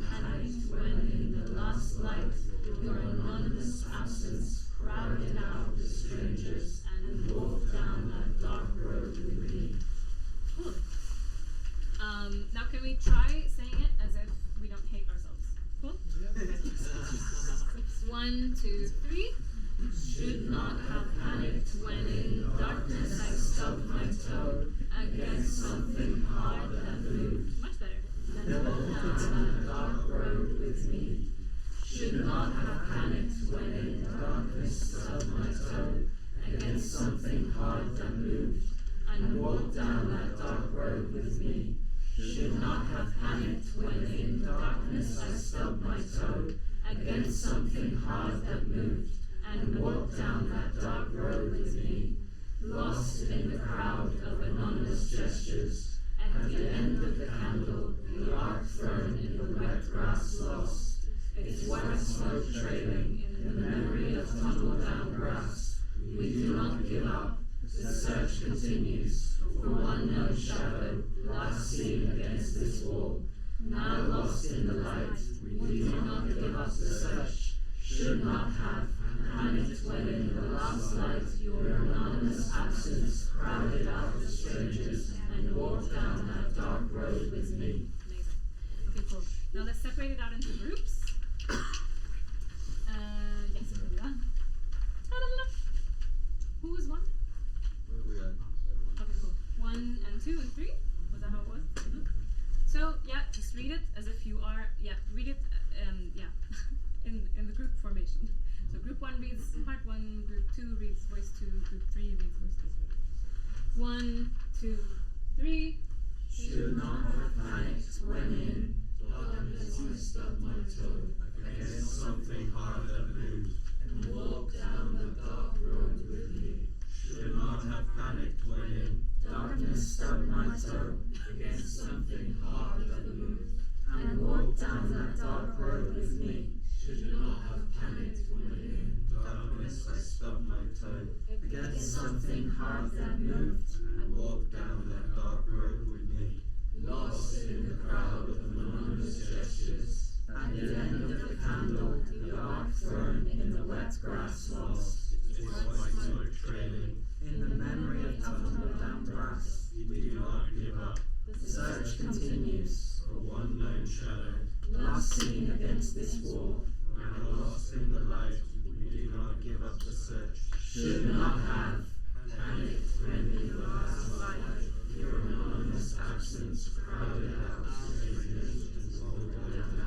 panicked when in the last light your anonymous absence crowded out the strangers and walked down that dark road with me. Cool. Now can we try saying it as if we don't hate ourselves? Cool? 1, 2, 3. Should not have panicked when in darkness I stubbed my toe against something hard that moved. Much better. And walked down that dark road with me. Should not have panicked when in darkness stubbed my toe against something hard that moved and walked down that dark road with me. Should not have panicked when in darkness I stubbed my toe against something hard that moved and walked down that dark road with me. Lost in the crowd of anonymous gestures, at the end of the candle, the arc thrown in the wet grass lost, its white smoke trailing in the memory of tumbled down grass. We do not give up. The search continues for one known shadow, last seen against this wall, now lost in the light. We do not give up the search. Should not have panicked when in the last light your anonymous absence crowded out the strangers and walked down that dark road with me. Amazing. Okay, cool. Now let's separate it out into groups. Yes, we can do that. Who was 1? Okay, cool. 1 and 2 and 3. Was that how it was? Mm-hmm. So yeah, just read it as if you are. Yeah, read it. In the group formation. So group 1 reads part 1. Group 2 reads voice 2. Group 3 reads voice 2. 1, 2, 3. Should not have panicked when in darkness I stubbed my toe against something hard that moved and walked down the dark road with me. Should not have panicked when in darkness stubbed my toe against something hard that moved and walked down that dark road with me. Should not have panicked when in darkness I stubbed my toe against something hard that moved and walked down that dark road with me. Lost in the crowd of anonymous gestures, at the end of the candle, the arc thrown in the wet grass lost, its white smoke trailing in the memory of tumbled down grass. We do not give up. The search continues for one known shadow, last seen against this wall, now lost in the light. We do not give up the search. Should not have panicked when in the last light your anonymous absence crowded out strangers and walked down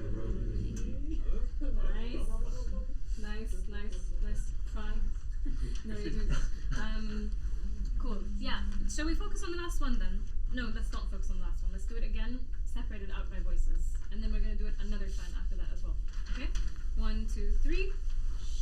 the road with me. Nice try. No, you're doing good. Cool. Yeah. Shall we focus on the last one then? No, let's not focus on the last one. Let's do it again, separated out by voices, and then we're going to do it another time after that as well. Okay? 1, 2, 3.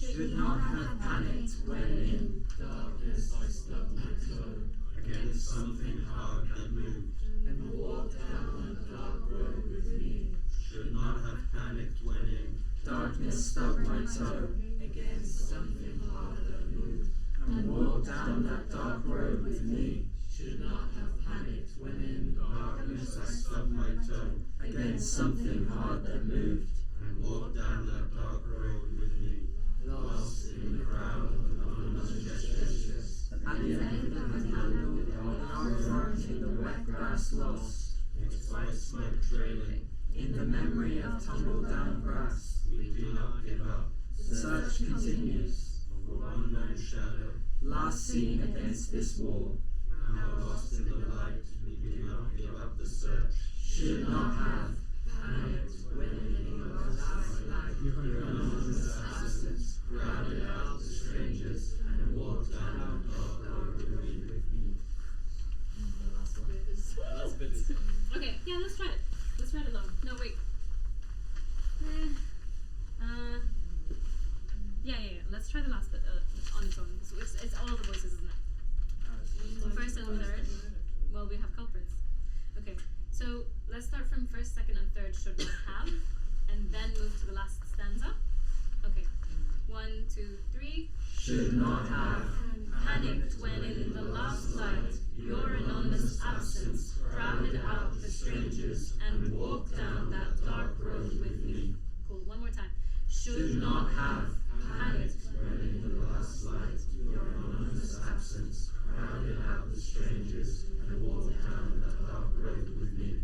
Should not have panicked when in darkness I stubbed my toe against something hard that moved, and walked down a dark road with me. Should not have panicked when in darkness stubbed my toe against something hard that moved, and walked down that dark road with me. Should not have panicked when in darkness I stubbed my toe against something hard that moved, and walked down that dark road with me. Lost in the crowd of anonymous gestures. At the end of the candle, dark thrown in the wet grass lost. Its white smoke trailing in the memory of tumbled down grass. We do not give up. The search continues for one known shadow, last seen against this wall. Now lost in the light, we do not give up the search. Should not have panicked when in the last light, your anonymous absence crowded out the strangers and walked down the dark road with me. Last bit is Okay, yeah, let's try it. Let's try it alone. No, wait. Yeah. Let's try the last bit on its own. So it's all the voices, isn't it? So first and third. Well, we have culprits. Okay, so let's start from first, second, and third should not have, and then move to the last stanza. Okay, 1, 2, 3. Should not have Panicked when in the last light your anonymous absence crowded out the strangers and walked down that dark road with me. Cool, one more time. should not have panicked when in the last light your anonymous absence crowded out the strangers and walked down that dark road with me.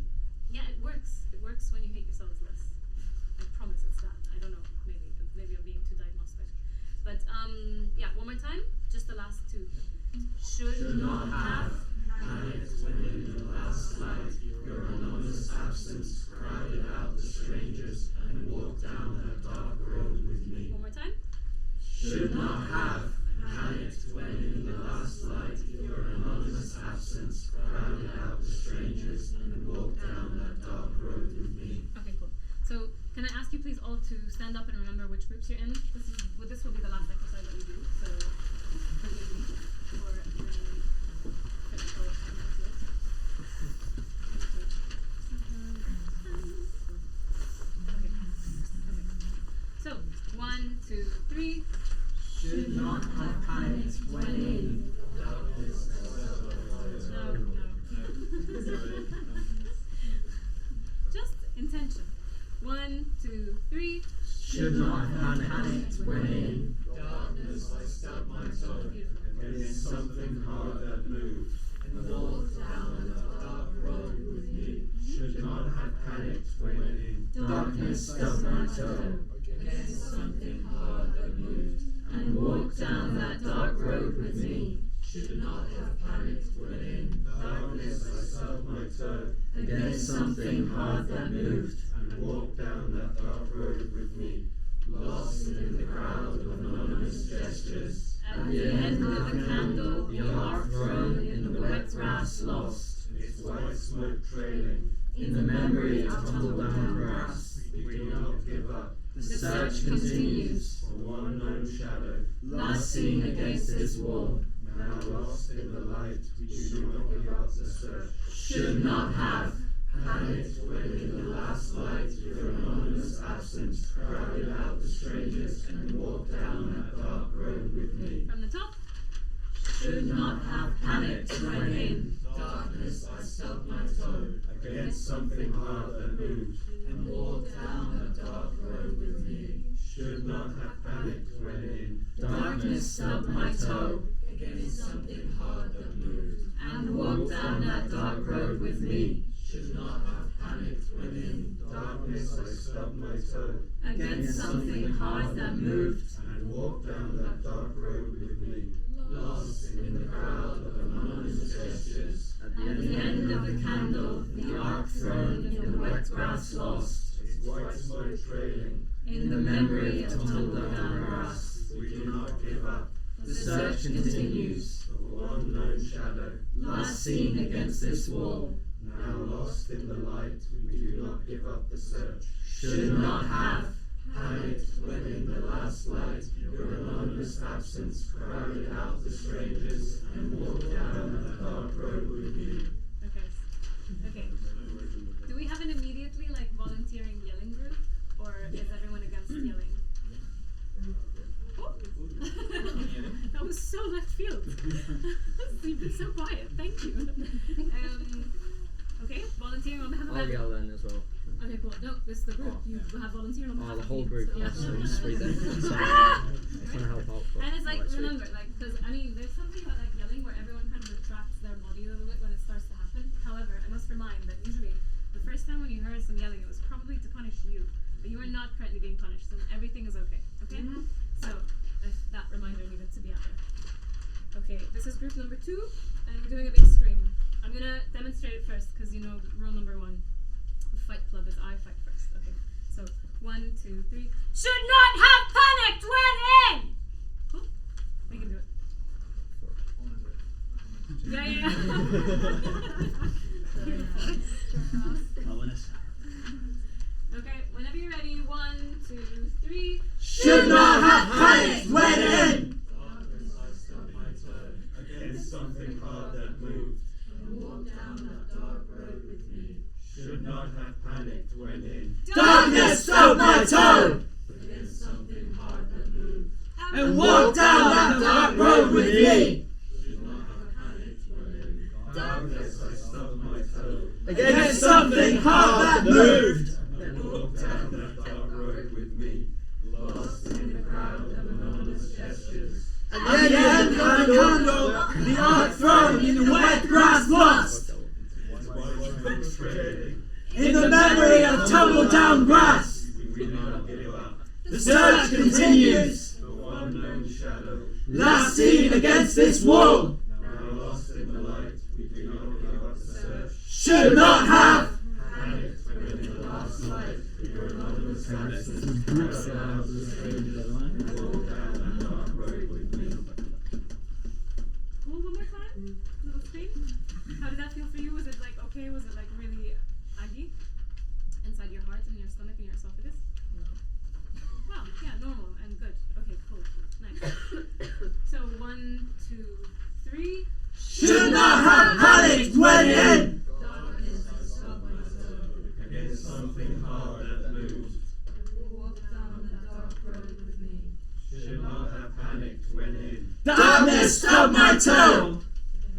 Yeah, it works. It works when you hate yourselves less. I promise it's that. I don't know. Maybe I'm being too diagnostic. But yeah, one more time. Just the last two. Should not have panicked when in the last light your anonymous absence crowded out the strangers and walked down that dark road with me. One more time. Should not have panicked when in the last light your anonymous absence crowded out the strangers and walked down that dark road with me. Okay, cool. So can I ask you please all to stand up and remember which groups you're in? This will be the last exercise that we do. So forgive me for the technical difficulties. Okay. So 1, 2, 3. Should not have panicked when in darkness. No. Just intention. 1, 2, 3. Should not have panicked when in darkness I stubbed my toe against something hard that moved and walked down the dark road with me. Should not have panicked when in darkness stubbed my toe against something hard that moved and walked down that dark road with me. Should not have panicked when in darkness I stubbed my toe against something hard that moved and walked down that dark road with me. Lost in the crowd of anonymous gestures. At the end of the candle, the arc thrown in the wet grass lost. Its white smoke trailing in the memory of tumbled down grass. We do not give up. The search continues for one known shadow, last seen against this wall. Now lost in the light, we do not give up the search. Should not have panicked when in the last light your anonymous absence crowded out the strangers and walked down that dark road with me. From the top. Should not have panicked when in darkness I stubbed my toe against something hard that moved and walked down that dark road with me. Should not have panicked when in darkness stubbed my toe against something hard that moved and walked down that dark road with me. Should not have panicked when in darkness I stubbed my toe against something hard that moved and walked down that dark road with me. Lost in the crowd of anonymous gestures. At the end of the candle, the arc thrown in the wet grass lost. Its white smoke trailing in the memory of tumbled down grass. We do not give up. The search continues for one known shadow, last seen against this wall. Now lost in the light, we do not give up the search. Should not have panicked when in the last light your anonymous anonymous absence crowded out the strangers and walked down the dark road with me. Okay. Do we have an immediately like volunteering yelling group, or is everyone against yelling? Oh. That was so left field. You've been so quiet. Thank you. Okay, volunteering on behalf of I'll everyone. yell then as well. Okay, cool. No, this is the group. You have volunteered on behalf The of whole me, group, so yes, yeah. I'm just reading. So, Ah! I'm trying to help out. And it's like, Right, sweet. remember, like, because I mean, there's something about like yelling where everyone kind of retracts their body a little bit when it starts to happen. However, I must remind that usually the first time when you heard some yelling, it was probably to punish you, but you are not currently being punished, and everything is okay. Okay? So, if that reminder needed to be out there. Okay, this is group number 2, and we're doing a big scream. I'm gonna demonstrate it first, because you know rule number 1. The Fight Club is I fight first. Okay, so 1, 2, 3. Should not have panicked when in! Cool? We can do it. Yeah. Okay, whenever you're ready, 1, 2, 3. Should not have panicked when in! Against something hard that moved. And walked down that dark road with me. Should not have panicked when in. Darkness stubbed my toe! Against something hard that moved. And walked down that dark road with me. Should not have panicked when in. Darkness I stubbed my toe. Against something hard that moved. And walked down that dark road with me. Lost in the crowd of anonymous gestures. At the end of the candle, the art thrown in the wet grass lost. In the memory of tumbled down grass. The search continues. The one known shadow. Last seen against this wall. Now lost in the light, we do not give up the search. Should not have. Panicked when in the last light, your anonymous absence crowded out the strangers and walked down that dark road with me. Cool, one more time? Little scream? How did that feel for you? Was it like okay? Was it like really aggy? Inside your heart and your stomach and your esophagus? No. Wow, yeah, normal and good. Okay, cool. Nice. So 1, 2, 3. Should not have panicked when in! Against something hard that moved. Walked down the dark road with me. Should not have panicked when in. Darkness stubbed my toe!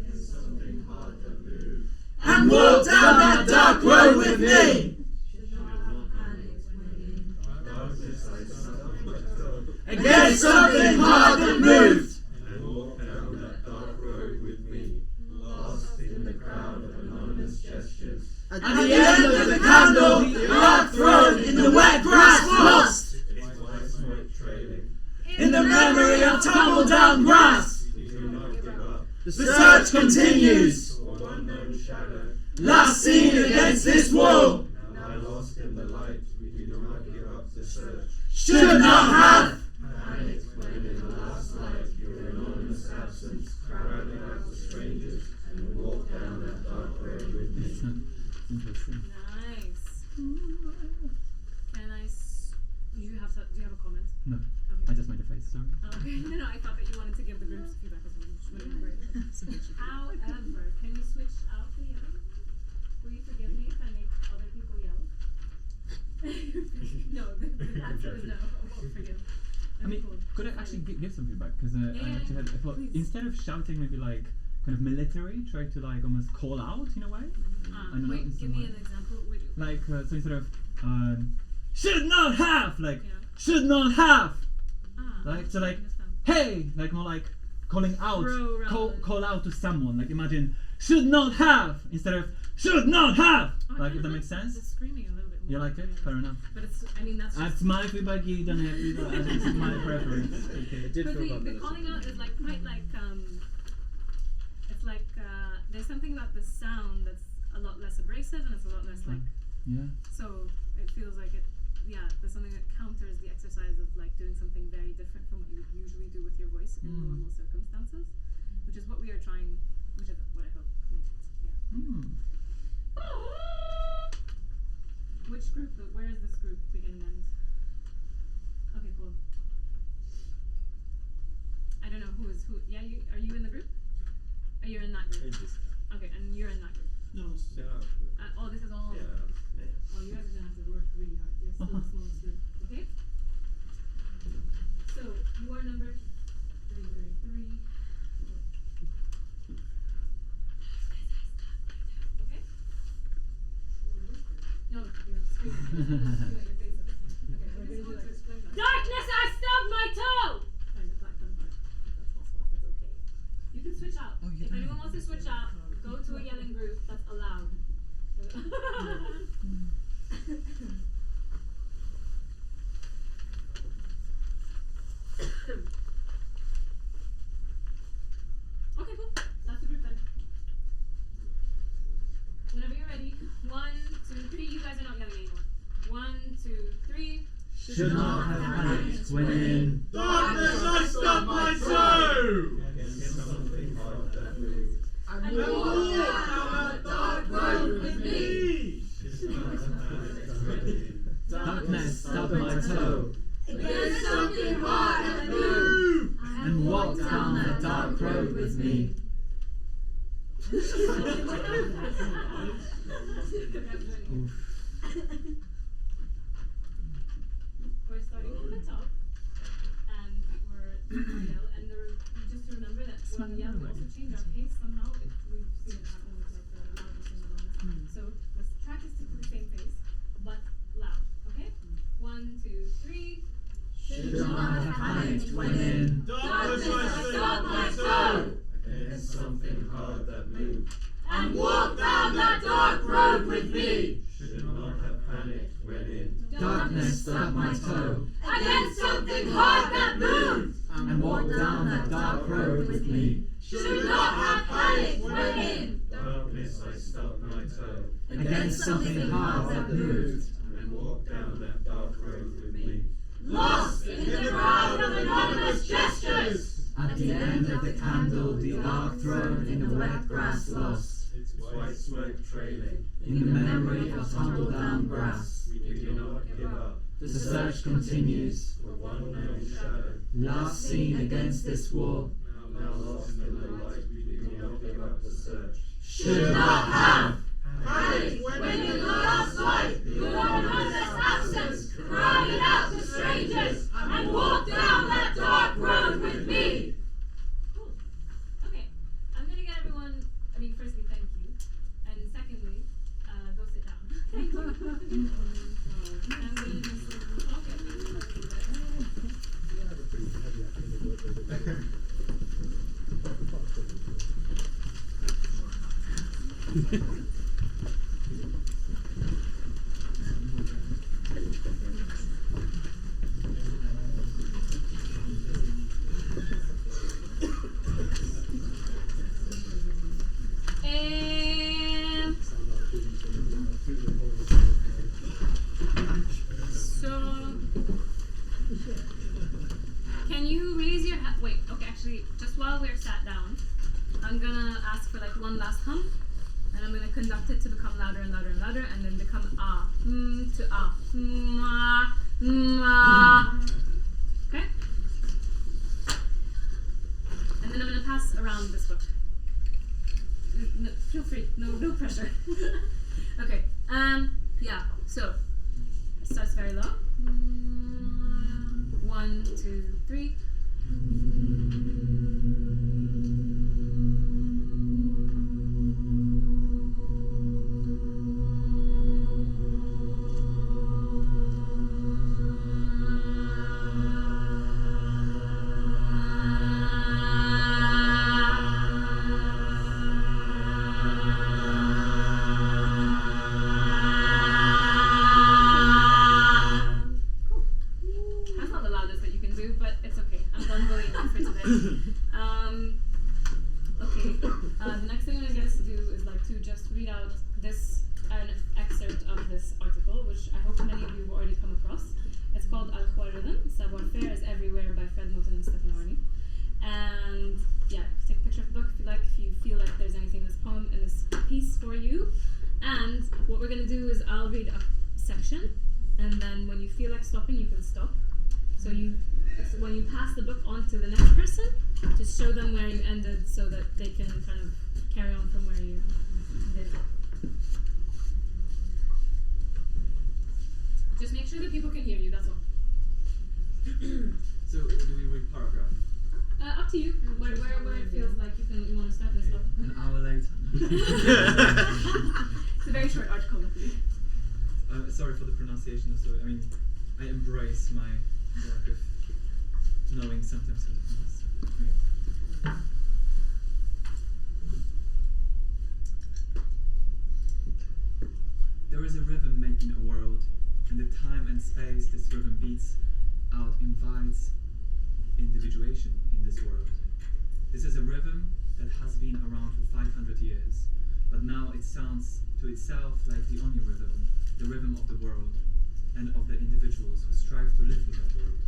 Against something hard that moved. And walked down that dark road with me! Should not have panicked when in. Darkness I stubbed my toe. Against something hard that moved. And walked down that dark road with me. Lost in the crowd of anonymous gestures. At the end of the candle, the art thrown in the wet grass lost. Its white smoke trailing. In the memory of tumbled down grass. We do not give up. The search continues. For one known shadow. Last seen against this wall. Now lost in the light. We do not give up the search. Should not have. Panicked when in the last light your anonymous absence crowded out the strangers and walked down that dark road with me. Interesting. Nice. Can I? Do you have a comment? No. Okay. I just made a face, sorry. Okay. No, I thought that you wanted to give the groups feedback as well, which would have been great. However, can you switch out the yelling? Will you forgive me if I make other people yell? No, the answer is no. I won't forgive. I mean, Cool. could I actually give some feedback? Because I actually had, well, please. instead of shouting maybe like kind of military, try to like almost call out in a way. I don't know, in Wait, give some me way. an example. Like, so instead of, should not have, like, should not have. Like, so like, hey, like more like calling out, call out to someone. Like imagine, should not have, instead of, should not have. Like, if that makes sense. It's screaming a little bit more. You like it? Fair enough. But it's, I mean, that's That's my feedback, you don't have to, this is my preference. Okay. It did but feel the calling out is like quite like it's like there's something about the sound that's a lot less abrasive and it's a lot less like so it feels like it there's something that counters the exercise of like doing something very different from what you would usually do with your voice in normal circumstances, which is what we are trying, which is what I hope Which group? Where is this group begin and end? Okay, cool. is who? Yeah, are you in the group? Are you in that group? Okay, and you're in that group. No, Oh, this is all. Yeah. Oh, you guys are gonna have to work really hard. You're still the smallest group. Okay. So you are number 333. Okay. No, you're screaming. You got your face up. Okay, we're gonna do like darkness. I stubbed my toe. Kind of black part. That's possible. That's okay. You can switch out. If anyone wants to switch out, go to a yelling group. That's allowed. Okay, cool. That's the group then. Whenever you're ready. 1, 2, 3. You guys are not yelling anymore. 1, 2, 3. Should not have panicked when in darkness I stubbed my toe. And walk down that dark road with me. darkness stubbed my toe Against something hard that moved. and walked down that dark road with me. We're starting from the top, and we're yell. And just to remember that when we yell, we also change our pace somehow. We've seen it happen with like the loudest and the longest. So let's try to stick to the same pace, but loud. Okay? 1, 2, 3. Should not have panicked when in darkness I stubbed my toe against something hard that moved, and walked down that dark road with me. Should not have panicked when in Darkness stubbed my toe against something hard that moved, and walked down that dark road with me. should not have panicked when in darkness I stubbed my toe Against something hard that moved. and walked down that dark road with me. Lost in the crowd of anonymous gestures. At the end of the candle, the arc thrown in the wet grass lost. Its white smoke trailing In the memory of tumbled down grass. We do not give up. The search continues. For one known shadow. Last seen against this wall. Now lost in the light. We do not give up the search. Should not have. Panic when in the last light. Your anonymous absence crowded out to strangers and walked down that dark road with me. Cool. Okay. I'm gonna get everyone. I mean, firstly, thank you, and secondly, go sit down. Thank you. I'm gonna just talk at you a little bit. And so, can you raise your hand? Wait, okay, actually, just while we're sat down, I'm gonna ask for like one last hum, and I'm gonna conduct it to become louder and louder and louder, and then become ah, to ah, ah. Okay? And then I'm gonna pass around this book. No, feel free, no pressure. Okay, yeah, so it starts very low. 1, 2, 3. The next thing I'm going to get us to do is like to just read out an excerpt of this article, which I hope many of you have already come across. It's called Al-Khwarizm, Savoir-Faire is Everywhere by Fred Moten and Stephen Arney. And yeah, take a picture of the book if you like, if you feel like there's anything in this poem, in this piece for you. And what we're going to do is I'll read a section, and then when you feel like stopping, you can stop. So you So when you pass the book on to the next person, just show them where you ended so that they can kind of carry on from where you did. Just make sure that people can hear you, that's all. So do we read paragraph? Up to you. Where it feels like you want to start and stuff. An hour later. It's a very short article, luckily. Sorry for the pronunciation. So I mean, I embrace my lack of knowing sometimes how to pronounce. Okay. There is a rhythm making a world, and the time and space this rhythm beats out invites individuation in this world. This is a rhythm that has been around for 500 years, but now it sounds to itself like the only rhythm, the rhythm of the world and of the individuals who strive to live in that world.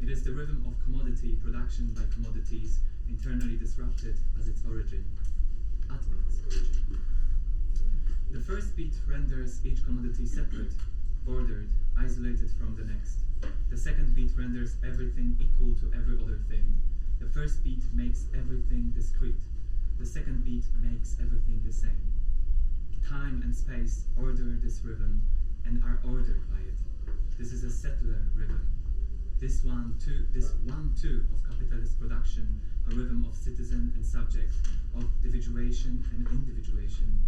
It is the rhythm of commodity production by commodities internally disrupted as its origin, at its origin. The first beat renders each commodity separate, bordered, isolated from the next. The second beat renders everything equal to every other thing. The first beat makes everything discrete. The second beat makes everything the same. Time and space order this rhythm and are ordered by it. This is a settler rhythm. This one too of capitalist production, a rhythm of citizen and subject, of individuation and individuation,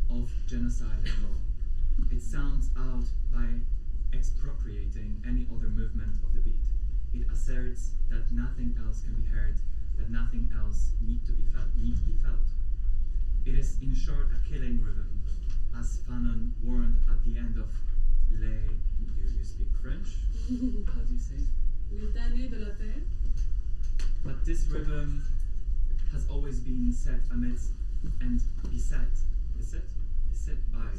of genocide and law. It sounds out by expropriating any other movement of the beat. It asserts that nothing else can be heard, that nothing else need to be felt. It is in short a killing rhythm, as Fanon warned at the end of you speak French? How do you say it? Les damnés de la terre. But this rhythm has always been set amidst and beset by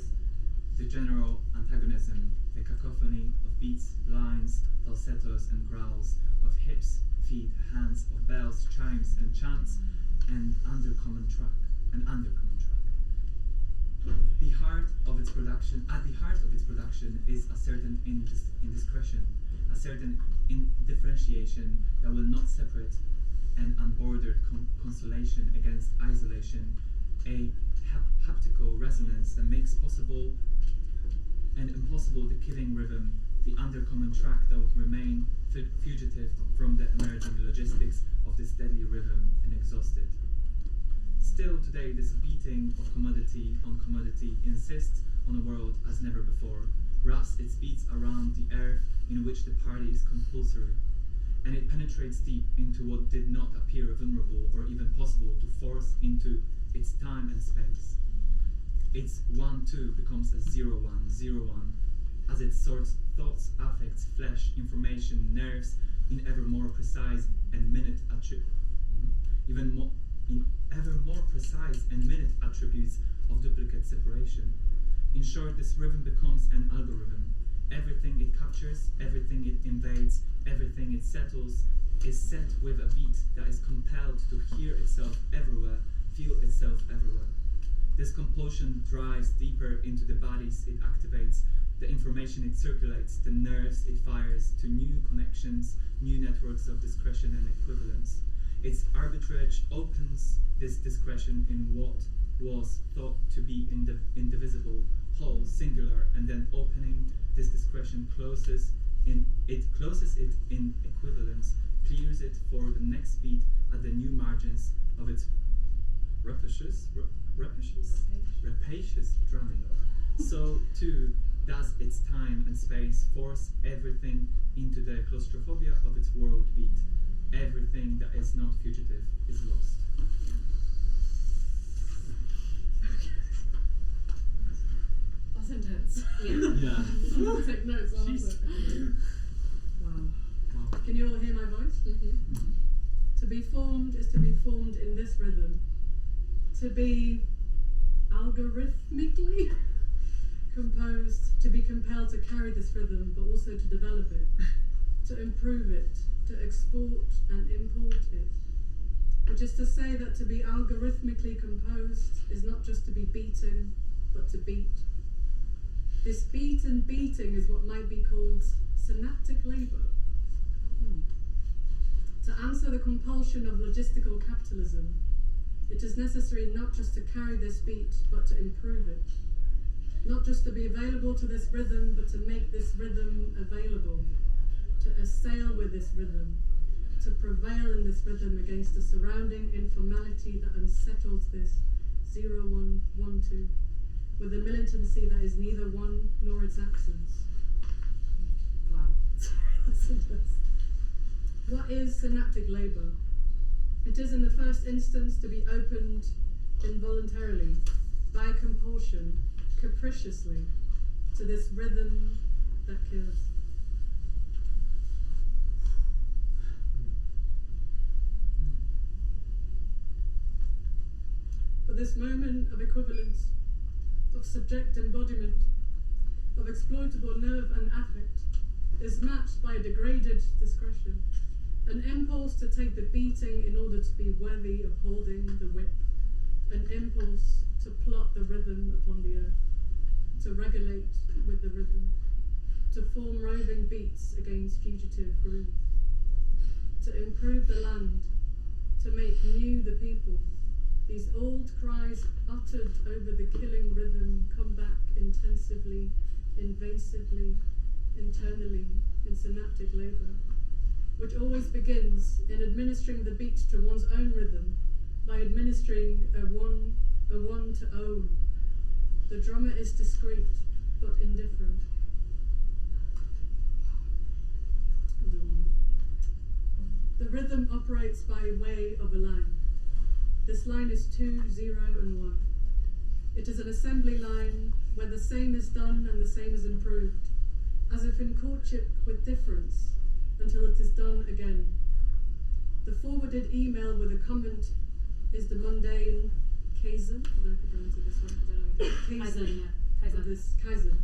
the general antagonism, the cacophony of beats, lines, falsettos and growls, of hips, feet, hands, of bells, chimes and chants, and undercommon track. The heart of its production, at the heart of its production is a certain indiscretion, a certain differentiation that will not separate an unbordered consolation against isolation, a haptical resonance that makes possible and impossible the killing rhythm, the undercommon track that would remain fugitive from the emerging logistics of this deadly rhythm and exhausted. Still today, this beating of commodity on commodity insists on a world as never before, wraps its beats around the earth in which the party is compulsory, and it penetrates deep into what did not appear vulnerable or even possible to force into its time and space. Its 1-2 becomes a 0-1, 0-1, as it sorts thoughts, affects, flesh, information, nerves in ever more precise and minute attributes of duplicate separation. In short, this rhythm becomes an algorithm. Everything it captures, everything it invades, everything it settles is set with a beat that is compelled to hear itself everywhere, feel itself everywhere. This compulsion drives deeper into the bodies it activates, the information it circulates, the nerves it fires to new connections, new networks of discretion and equivalence. Its arbitrage opens this discretion in what was thought to be indivisible, whole, singular, and then opening this discretion closes it in equivalence, clears it for the next beat at the new margins of its rapacious drumming. So too does its time and space force everything into the claustrophobia of its world beat. Everything that is not fugitive is lost. That's intense. Yeah. Someone take notes. Wow. Can you all hear my voice? Mm-hmm. To be formed is to be formed in this rhythm. To be algorithmically composed, to be compelled to carry this rhythm, but also to develop it, to improve it, to export and import it. Which is to say that to be algorithmically composed is not just to be beaten, but to beat. This beat and beating is what might be called synaptic labor. answer the compulsion of logistical capitalism, it is necessary not just to carry this beat, but to improve it. Not just to be available to this rhythm, but to make this rhythm available, to assail with this rhythm, to prevail in this rhythm against the surrounding informality that unsettles this 0, 1, 1, 2, with a militancy that is neither one nor its absence. Wow. Sorry, listen to this. What is synaptic labour? It is in the first instance to be opened involuntarily, by compulsion, capriciously, to this rhythm that kills. But this moment of equivalence, of subject embodiment, of exploitable nerve and affect, is matched by a degraded discretion, an impulse to take the beating in order to be worthy of holding the whip, an impulse to plot the rhythm upon the earth, to regulate with the rhythm, to form roving beats against fugitive groove, to improve the land, to make new the people. These old cries uttered over the killing rhythm come back intensively, invasively, internally in synaptic labour, which always begins in administering the beat to one's own rhythm by administering a one to own. The drummer is discreet but indifferent. The rhythm operates by way of a line. This line is 2, 0, and 1. It is an assembly line where the same is done and the same is improved, as if in courtship with difference, until it is done again. The forwarded email with a comment is the mundane kaizen. I don't know if I pronounce it this way.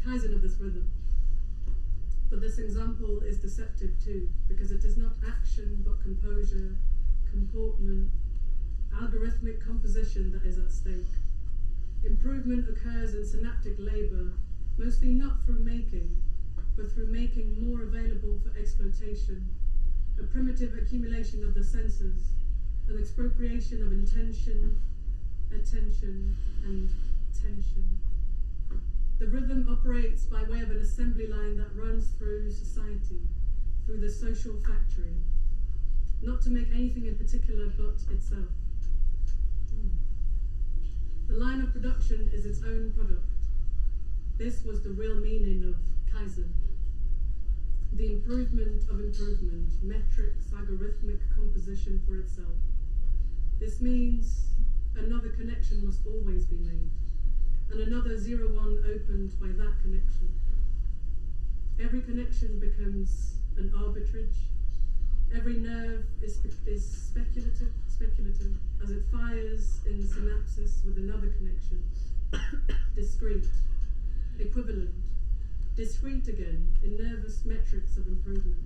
Kaizen of this rhythm. But this example is deceptive too, because it is not action but composure, comportment, algorithmic composition that is at stake. Improvement occurs in synaptic labour, mostly not through making, but through making more available for exploitation, a primitive accumulation of the senses, an expropriation of intention, attention, and tension. The rhythm operates by way of an assembly line that runs through society, through the social factory, not to make anything in particular but itself. The line of production is its own product. This was the real meaning of Kaizen. The improvement of improvement, metrics, algorithmic composition for itself. This means another connection must always be made, and another 0-1 opened by that connection. Every connection becomes an arbitrage. Every nerve is speculative, as it fires in synapses with another connection. Discrete, equivalent, discrete again in nervous metrics of improvement.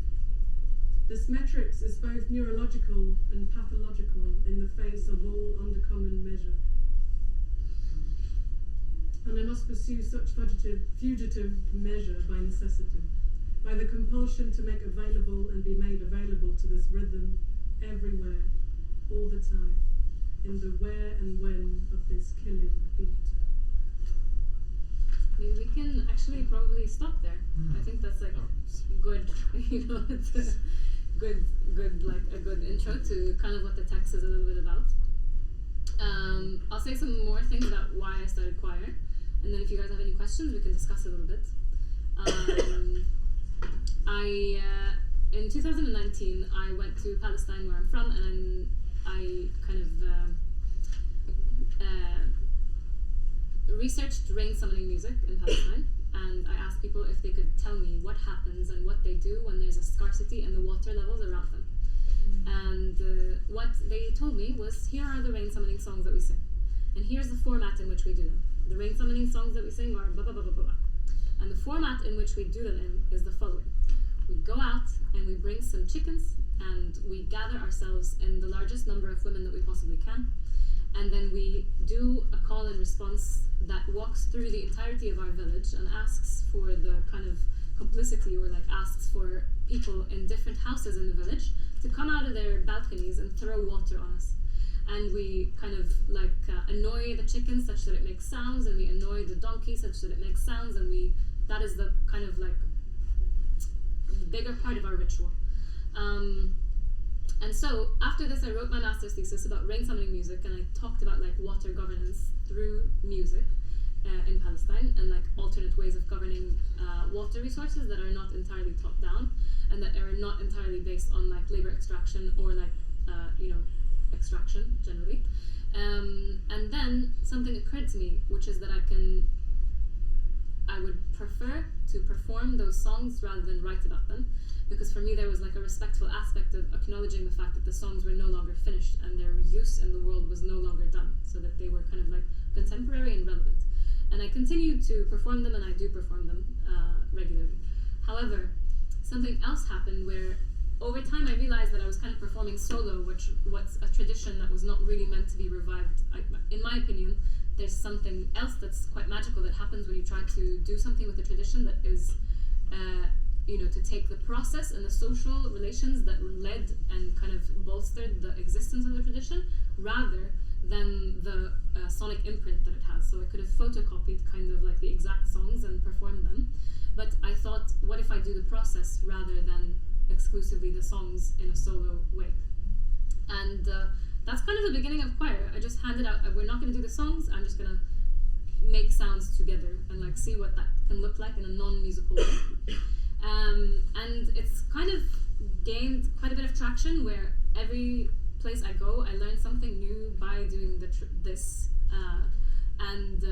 This metrics is both neurological and pathological in the face of all undercommon measure. And I must pursue such fugitive measure by necessity, by the compulsion to make available and be made available to this rhythm everywhere, all the time, in the where and when of this killing beat. Maybe we can actually probably stop there. I think that's like good, it's a good intro to kind of what the text is a little bit about. I'll say some more things about why I started choir, and then if you guys have any questions, we can discuss a little bit. In 2019, I went to Palestine, where I'm from, and I kind of researched rain summoning music in Palestine, and I asked people if they could tell me what happens and what they do when there's a scarcity in the water levels around them. And what they told me was, here are the rain summoning songs that we sing, and here's the format in which we do them. The rain summoning songs that we sing are blah blah blah blah blah. And the format in which we do them in is the following. We go out and we bring some chickens and we gather ourselves in the largest number of women that we possibly can, and then we do a call and response that walks through the entirety of our village and asks for the kind of complicity, or like asks for people in different houses in the village to come out of their balconies and throw water on us. And we kind of like annoy the chicken such that it makes sounds, and we annoy the donkey such that it makes sounds, and that is the kind of like bigger part of our ritual. And so after this I wrote my master's thesis about rain summoning music, and I talked about like water governance through music in Palestine, and like alternate ways of governing water resources that are not entirely top down, and that are not entirely based on like labor extraction or like extraction generally. And then something occurred to me, which is that I would prefer to perform those songs rather than write about them, because for me there was like a respectful aspect of acknowledging the fact that the songs were no longer finished and their use in the world was no longer done, so that they were kind of like contemporary and relevant. And I continued to perform them, and I do perform them regularly. However, something else happened where over time I realized that I was kind of performing solo, which was a tradition that was not really meant to be revived. In my opinion, there's something else that's quite magical that happens when you try to do something with a tradition that is, to take the process and the social relations that led and kind of bolstered the existence of the tradition, rather than the sonic imprint that it has. So I could have photocopied kind of like the exact songs and performed them, but I thought, what if I do the process rather than exclusively the songs in a solo way? And that's kind of the beginning of choir. I just handed out, we're not going to do the songs, I'm just going to make sounds together and like see what that can look like in a non-musical way. And it's kind of gained quite a bit of traction, where every place I go I learn something new by doing this, and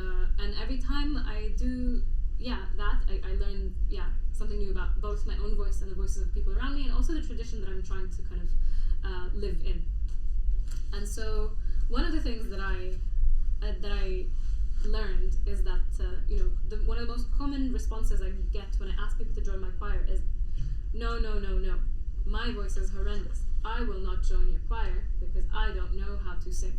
every time I do I learn something new about both my own voice and the voices of people around me, and also the tradition that I'm trying to kind of live in. And so one of the things that I learned is that one of the most common responses I get when I ask people to join my choir is, no, my voice is horrendous, I will not join your choir because I don't know how to sing.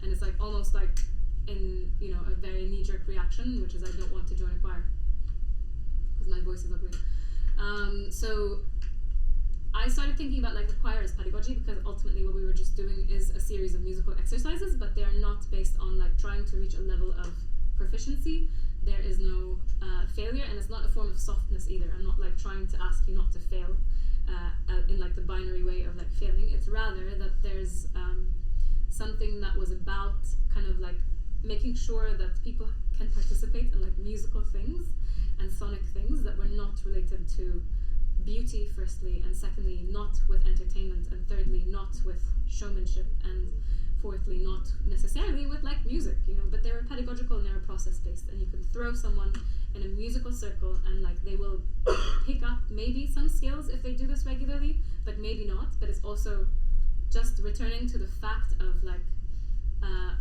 And it's like almost like in a very knee-jerk reaction, which is I don't want to join a choir because my voice is ugly. So I started thinking about like the choir as pedagogy, because ultimately what we were just doing is a series of musical exercises, but they are not based on like trying to reach a level of proficiency. There is no failure, and it's not a form of softness either. I'm not like trying to ask you not to fail in like the binary way of like failing. It's rather that there's something that was about kind of like making sure that people can participate in like musical things and sonic things that were not related to beauty, firstly, and secondly not with entertainment, and thirdly not with showmanship, and fourthly not necessarily with like music, but they were pedagogical and they were process based, and you can throw someone in a musical circle and like they will pick up maybe some skills if they do this regularly, but maybe not. But it's also just returning to the fact of like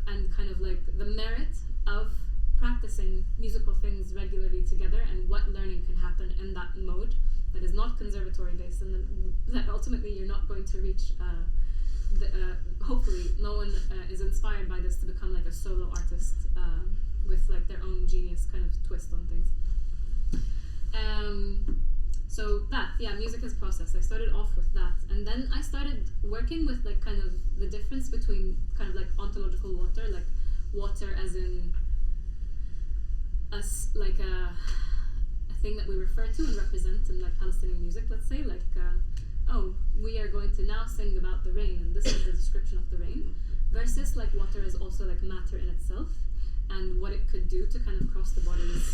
and kind of like the merit of practicing musical things regularly together, and what learning can happen in that mode that is not conservatory based, and that ultimately you're not going to reach hopefully no one is inspired by this to become like a solo artist with like their own genius kind of twist on things. So that, music as process. I started off with that, and then I started working with like kind of the difference between kind of like ontological water, like water as in like a thing that we refer to and represent in like Palestinian music, let's say, like we are going to now sing about the rain, and this is the description of the rain, versus like water is also like matter in itself, and what it could do to kind of cross the bodies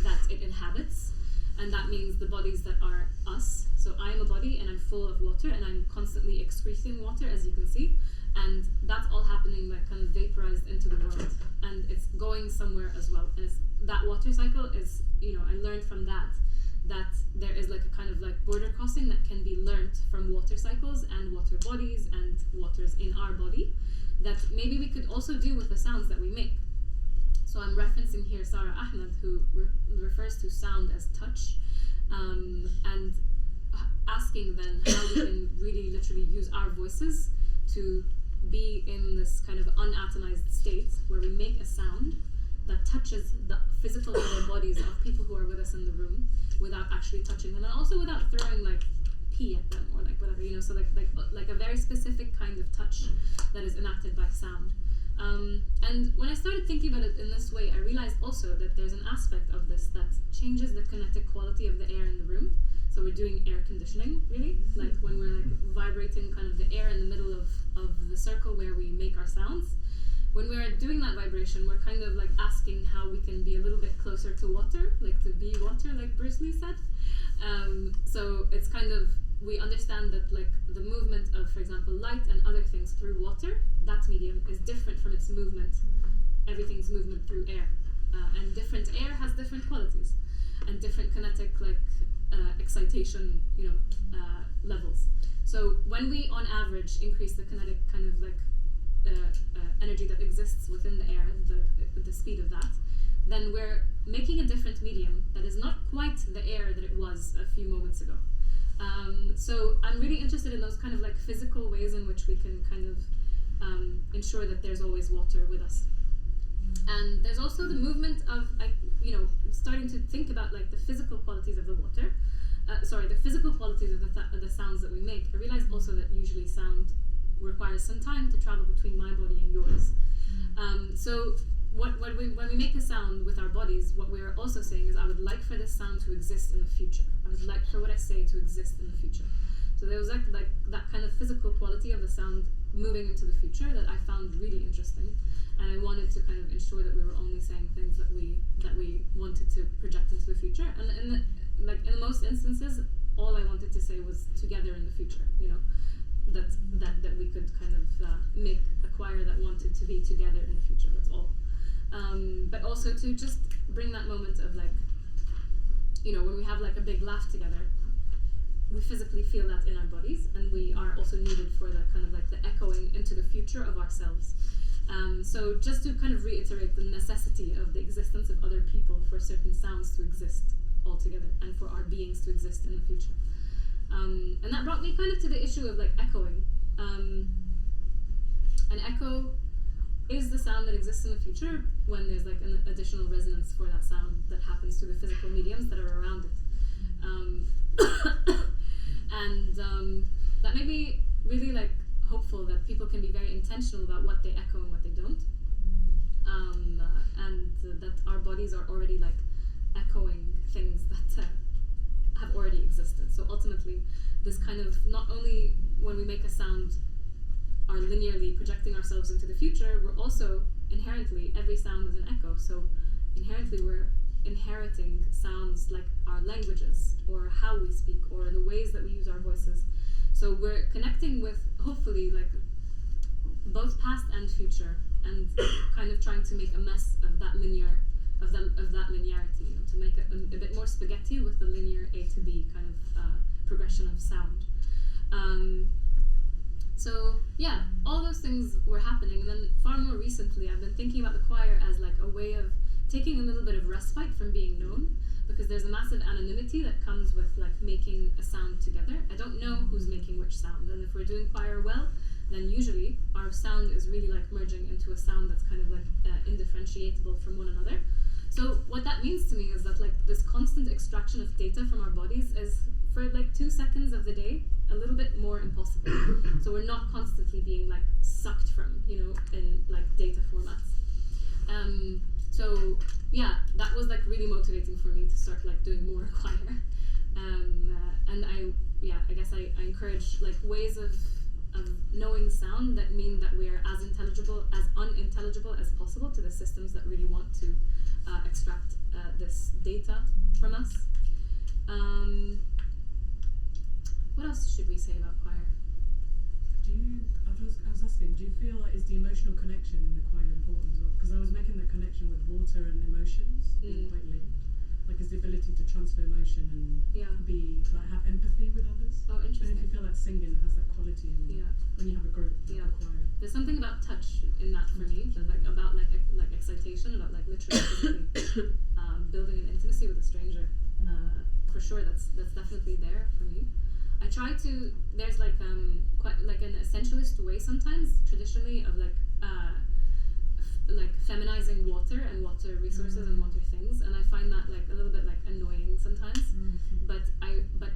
that it inhabits. And that means the bodies that are us. So I am a body and I'm full of water, and I'm constantly excreting water, as you can see, and that's all happening like kind of vaporized into the world, and it's going somewhere as well. And it's, that water cycle is, I learned from that there is like a kind of like border crossing that can be learnt from water cycles and water bodies and waters in our body, that maybe we could also do with the sounds that we make. So I'm referencing here Sarah Ahmed, who refers to sound as touch, and asking then how we can really literally use our voices to be in this kind of unatomized state where we make a sound that touches the physical bodies of people who are with us in the room without actually touching them, and also without throwing like pee at them or like whatever, you know, so like a very specific kind of touch that is enacted by sound. And when I started thinking about it in this way, I realized also that there's an aspect of this that changes the kinetic quality of the air in the room. So we're doing air conditioning, really, like when we're like vibrating kind of the air in the middle of the circle where we make our sounds. When we're doing that vibration, we're kind of like asking how we can be a little bit closer to water, like to be water, like Bruce Lee said. So it's kind of, we understand that like the movement of, for example, light and other things through water, that medium is different from its movement, everything's movement through air. And different air has different qualities and different kinetic like excitation, you know, levels. So when we on average increase the kinetic kind of like energy that exists within the air, the speed of that, then we're making a different medium that is not quite the air that it was a few moments ago. So I'm really interested in those kind of like physical ways in which we can kind of ensure that there's always water with us. And there's also the movement of, you know, starting to think about like the physical qualities of the water. The physical qualities of the sounds that we make. I realized also that usually sound requires some time to travel between my body and yours. So when we make a sound with our bodies, what we're also saying is, I would like for this sound to exist in the future. I would like for what I say to exist in the future. So there was like that kind of physical quality of the sound moving into the future that I found really interesting, and I wanted to kind of ensure that we were only saying things that we wanted to project into the future. And in the most instances, all I wanted to say was together in the future. You know, that we could kind of make a choir that wanted to be together in the future. That's all. But also to just bring that moment of like, you know, when we have like a big laugh together, we physically feel that in our bodies, and we are also needed for the kind of like the echoing into the future of ourselves. So just to kind of reiterate the necessity of the existence of other people for certain sounds to exist altogether, and for our beings to exist in the future. And that brought me kind of to the issue of like echoing. An echo is the sound that exists in the future when there's like an additional resonance for that sound that happens to the physical mediums that are around it. And that made me really like hopeful that people can be very intentional about what they echo and what they don't. And that our bodies are already like echoing things that have already existed. So ultimately, this kind of, not only when we make a sound are linearly projecting ourselves into the future, we're also inherently, every sound is an echo. So inherently we're inheriting sounds like our languages, or how we speak, or the ways that we use our voices. So we're connecting with, hopefully, like both past and future, and kind of trying to make a mess of that linear, of that linearity, you know, to make it a bit more spaghetti with the linear A to B kind of progression of sound. So yeah, all those things were happening, and then far more recently, I've been thinking about the choir as like a way of taking a little bit of respite from being known, because there's a massive anonymity that comes with like making a sound together. I don't know who's making which sound, and if we're doing choir well, then usually our sound is really like merging into a sound that's kind of like indifferentiable from one another. So what that means to me is that like this constant extraction of data from our bodies is, for like 2 seconds of the day, a little bit more impossible. So we're not constantly being like sucked from, you know, in like data formats. So yeah, that was like really motivating for me to start like doing more choir. And I guess I encourage like ways of knowing sound that mean that we are as unintelligible as possible to the systems that really want to extract this data from us. What else should we say about choir? I was asking, do you feel like, is the emotional connection in the choir important as well? Because I was making that connection with water and emotions being quite linked. Like, is the ability to transfer emotion and be, like, have empathy with others? Oh, interesting. And if you feel like singing has that quality when you have a group, like a choir. There's something about touch in that for me. There's like about like excitation, about like literally physically building an intimacy with a stranger. For sure, that's definitely there for me. I try to, there's like quite like an essentialist way sometimes, traditionally, of like like feminizing water and water resources and water things, and I find that like a little bit like annoying sometimes. But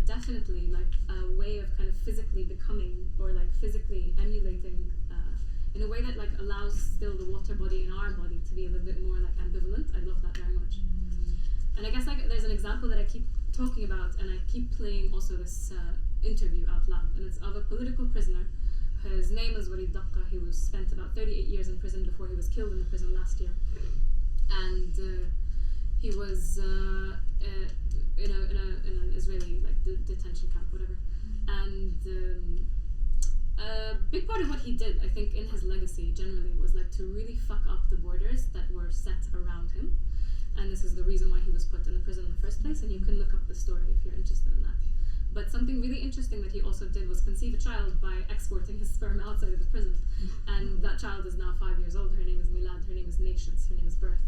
definitely like a way of kind of physically becoming or like physically emulating in a way that like allows still the water body in our body to be a little bit more like ambivalent. I love that very much. And I guess like there's an example that I keep talking about, and I keep playing also this interview out loud, and it's of a political prisoner. His name is Walid Daqqa. He was spent about 38 years in prison before he was killed in the prison last year. And he was in an Israeli like detention camp, whatever. And a big part of what he did, I think, in his legacy generally was like to really fuck up the borders that were set around him. And this is the reason why he was put in the prison in the first place, and you can look up the story if you're interested in that. But something really interesting that he also did was conceive a child by exporting his sperm outside of the prison. And that child is now 5 years old. Her name is Milad, her name is Nations, her name is Birth.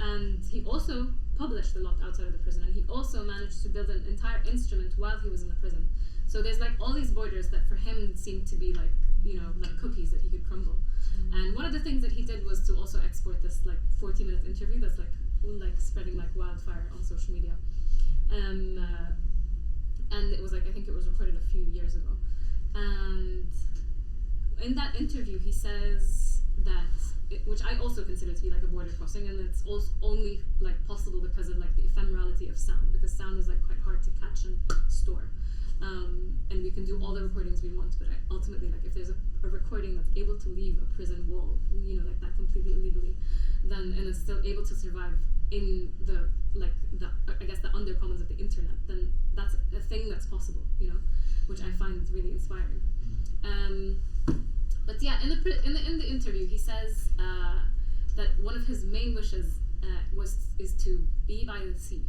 And he also published a lot outside of the prison, and he also managed to build an entire instrument while he was in the prison. So there's like all these borders that for him seemed to be like, you know, like cookies that he could crumble. And one of the things that he did was to also export this like 40-minute interview that's like spreading like wildfire on social media. And it was like, I think it was recorded a few years ago. And in that interview, he says that, which I also consider to be like a border crossing, and it's also only like possible because of like the ephemerality of sound, because sound is like quite hard to catch and store. And we can do all the recordings we want, but ultimately, like if there's a recording that's able to leave a prison wall, you know, like that completely illegally, then and it's still able to survive in the I guess the undercommons of the internet, then that's a thing that's possible, you know, which I find really inspiring. But yeah, in the interview, he says that one of his main wishes is to be by the sea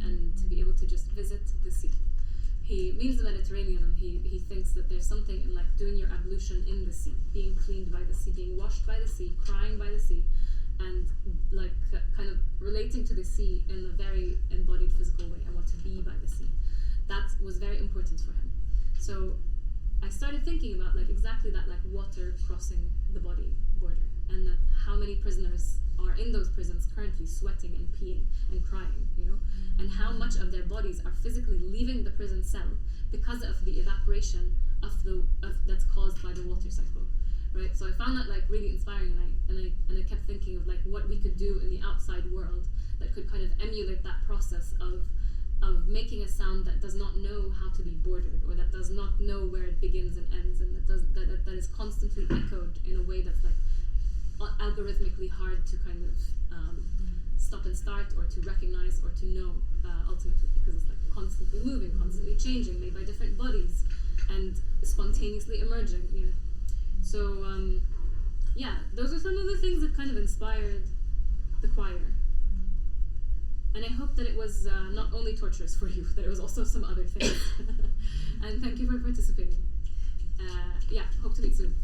and to be able to just visit the sea. He means the Mediterranean, and he thinks that there's something in like doing your ablution in the sea, being cleaned by the sea, being washed by the sea, crying by the sea, and like kind of relating to the sea in a very embodied physical way. I want to be by the sea. That was very important for him. So I started thinking about like exactly that, like water crossing the body border, and that how many prisoners are in those prisons currently sweating and peeing and crying, you know, and how much of their bodies are physically leaving the prison cell because of the evaporation of that's caused by the water cycle, right? So I found that like really inspiring, and I kept thinking of like what we could do in the outside world that could kind of emulate that process of making a sound that does not know how to be bordered, or that does not know where it begins and ends, and that is constantly echoed in a way that's like algorithmically hard to kind of stop and start, or to recognize, or to know ultimately, because it's like constantly moving, constantly changing, made by different bodies, and spontaneously emerging, you know. So yeah, those are some of the things that kind of inspired the choir. And I hope that it was not only torturous for you, that it was also some other things. And thank you for participating. Yeah, hope to meet soon.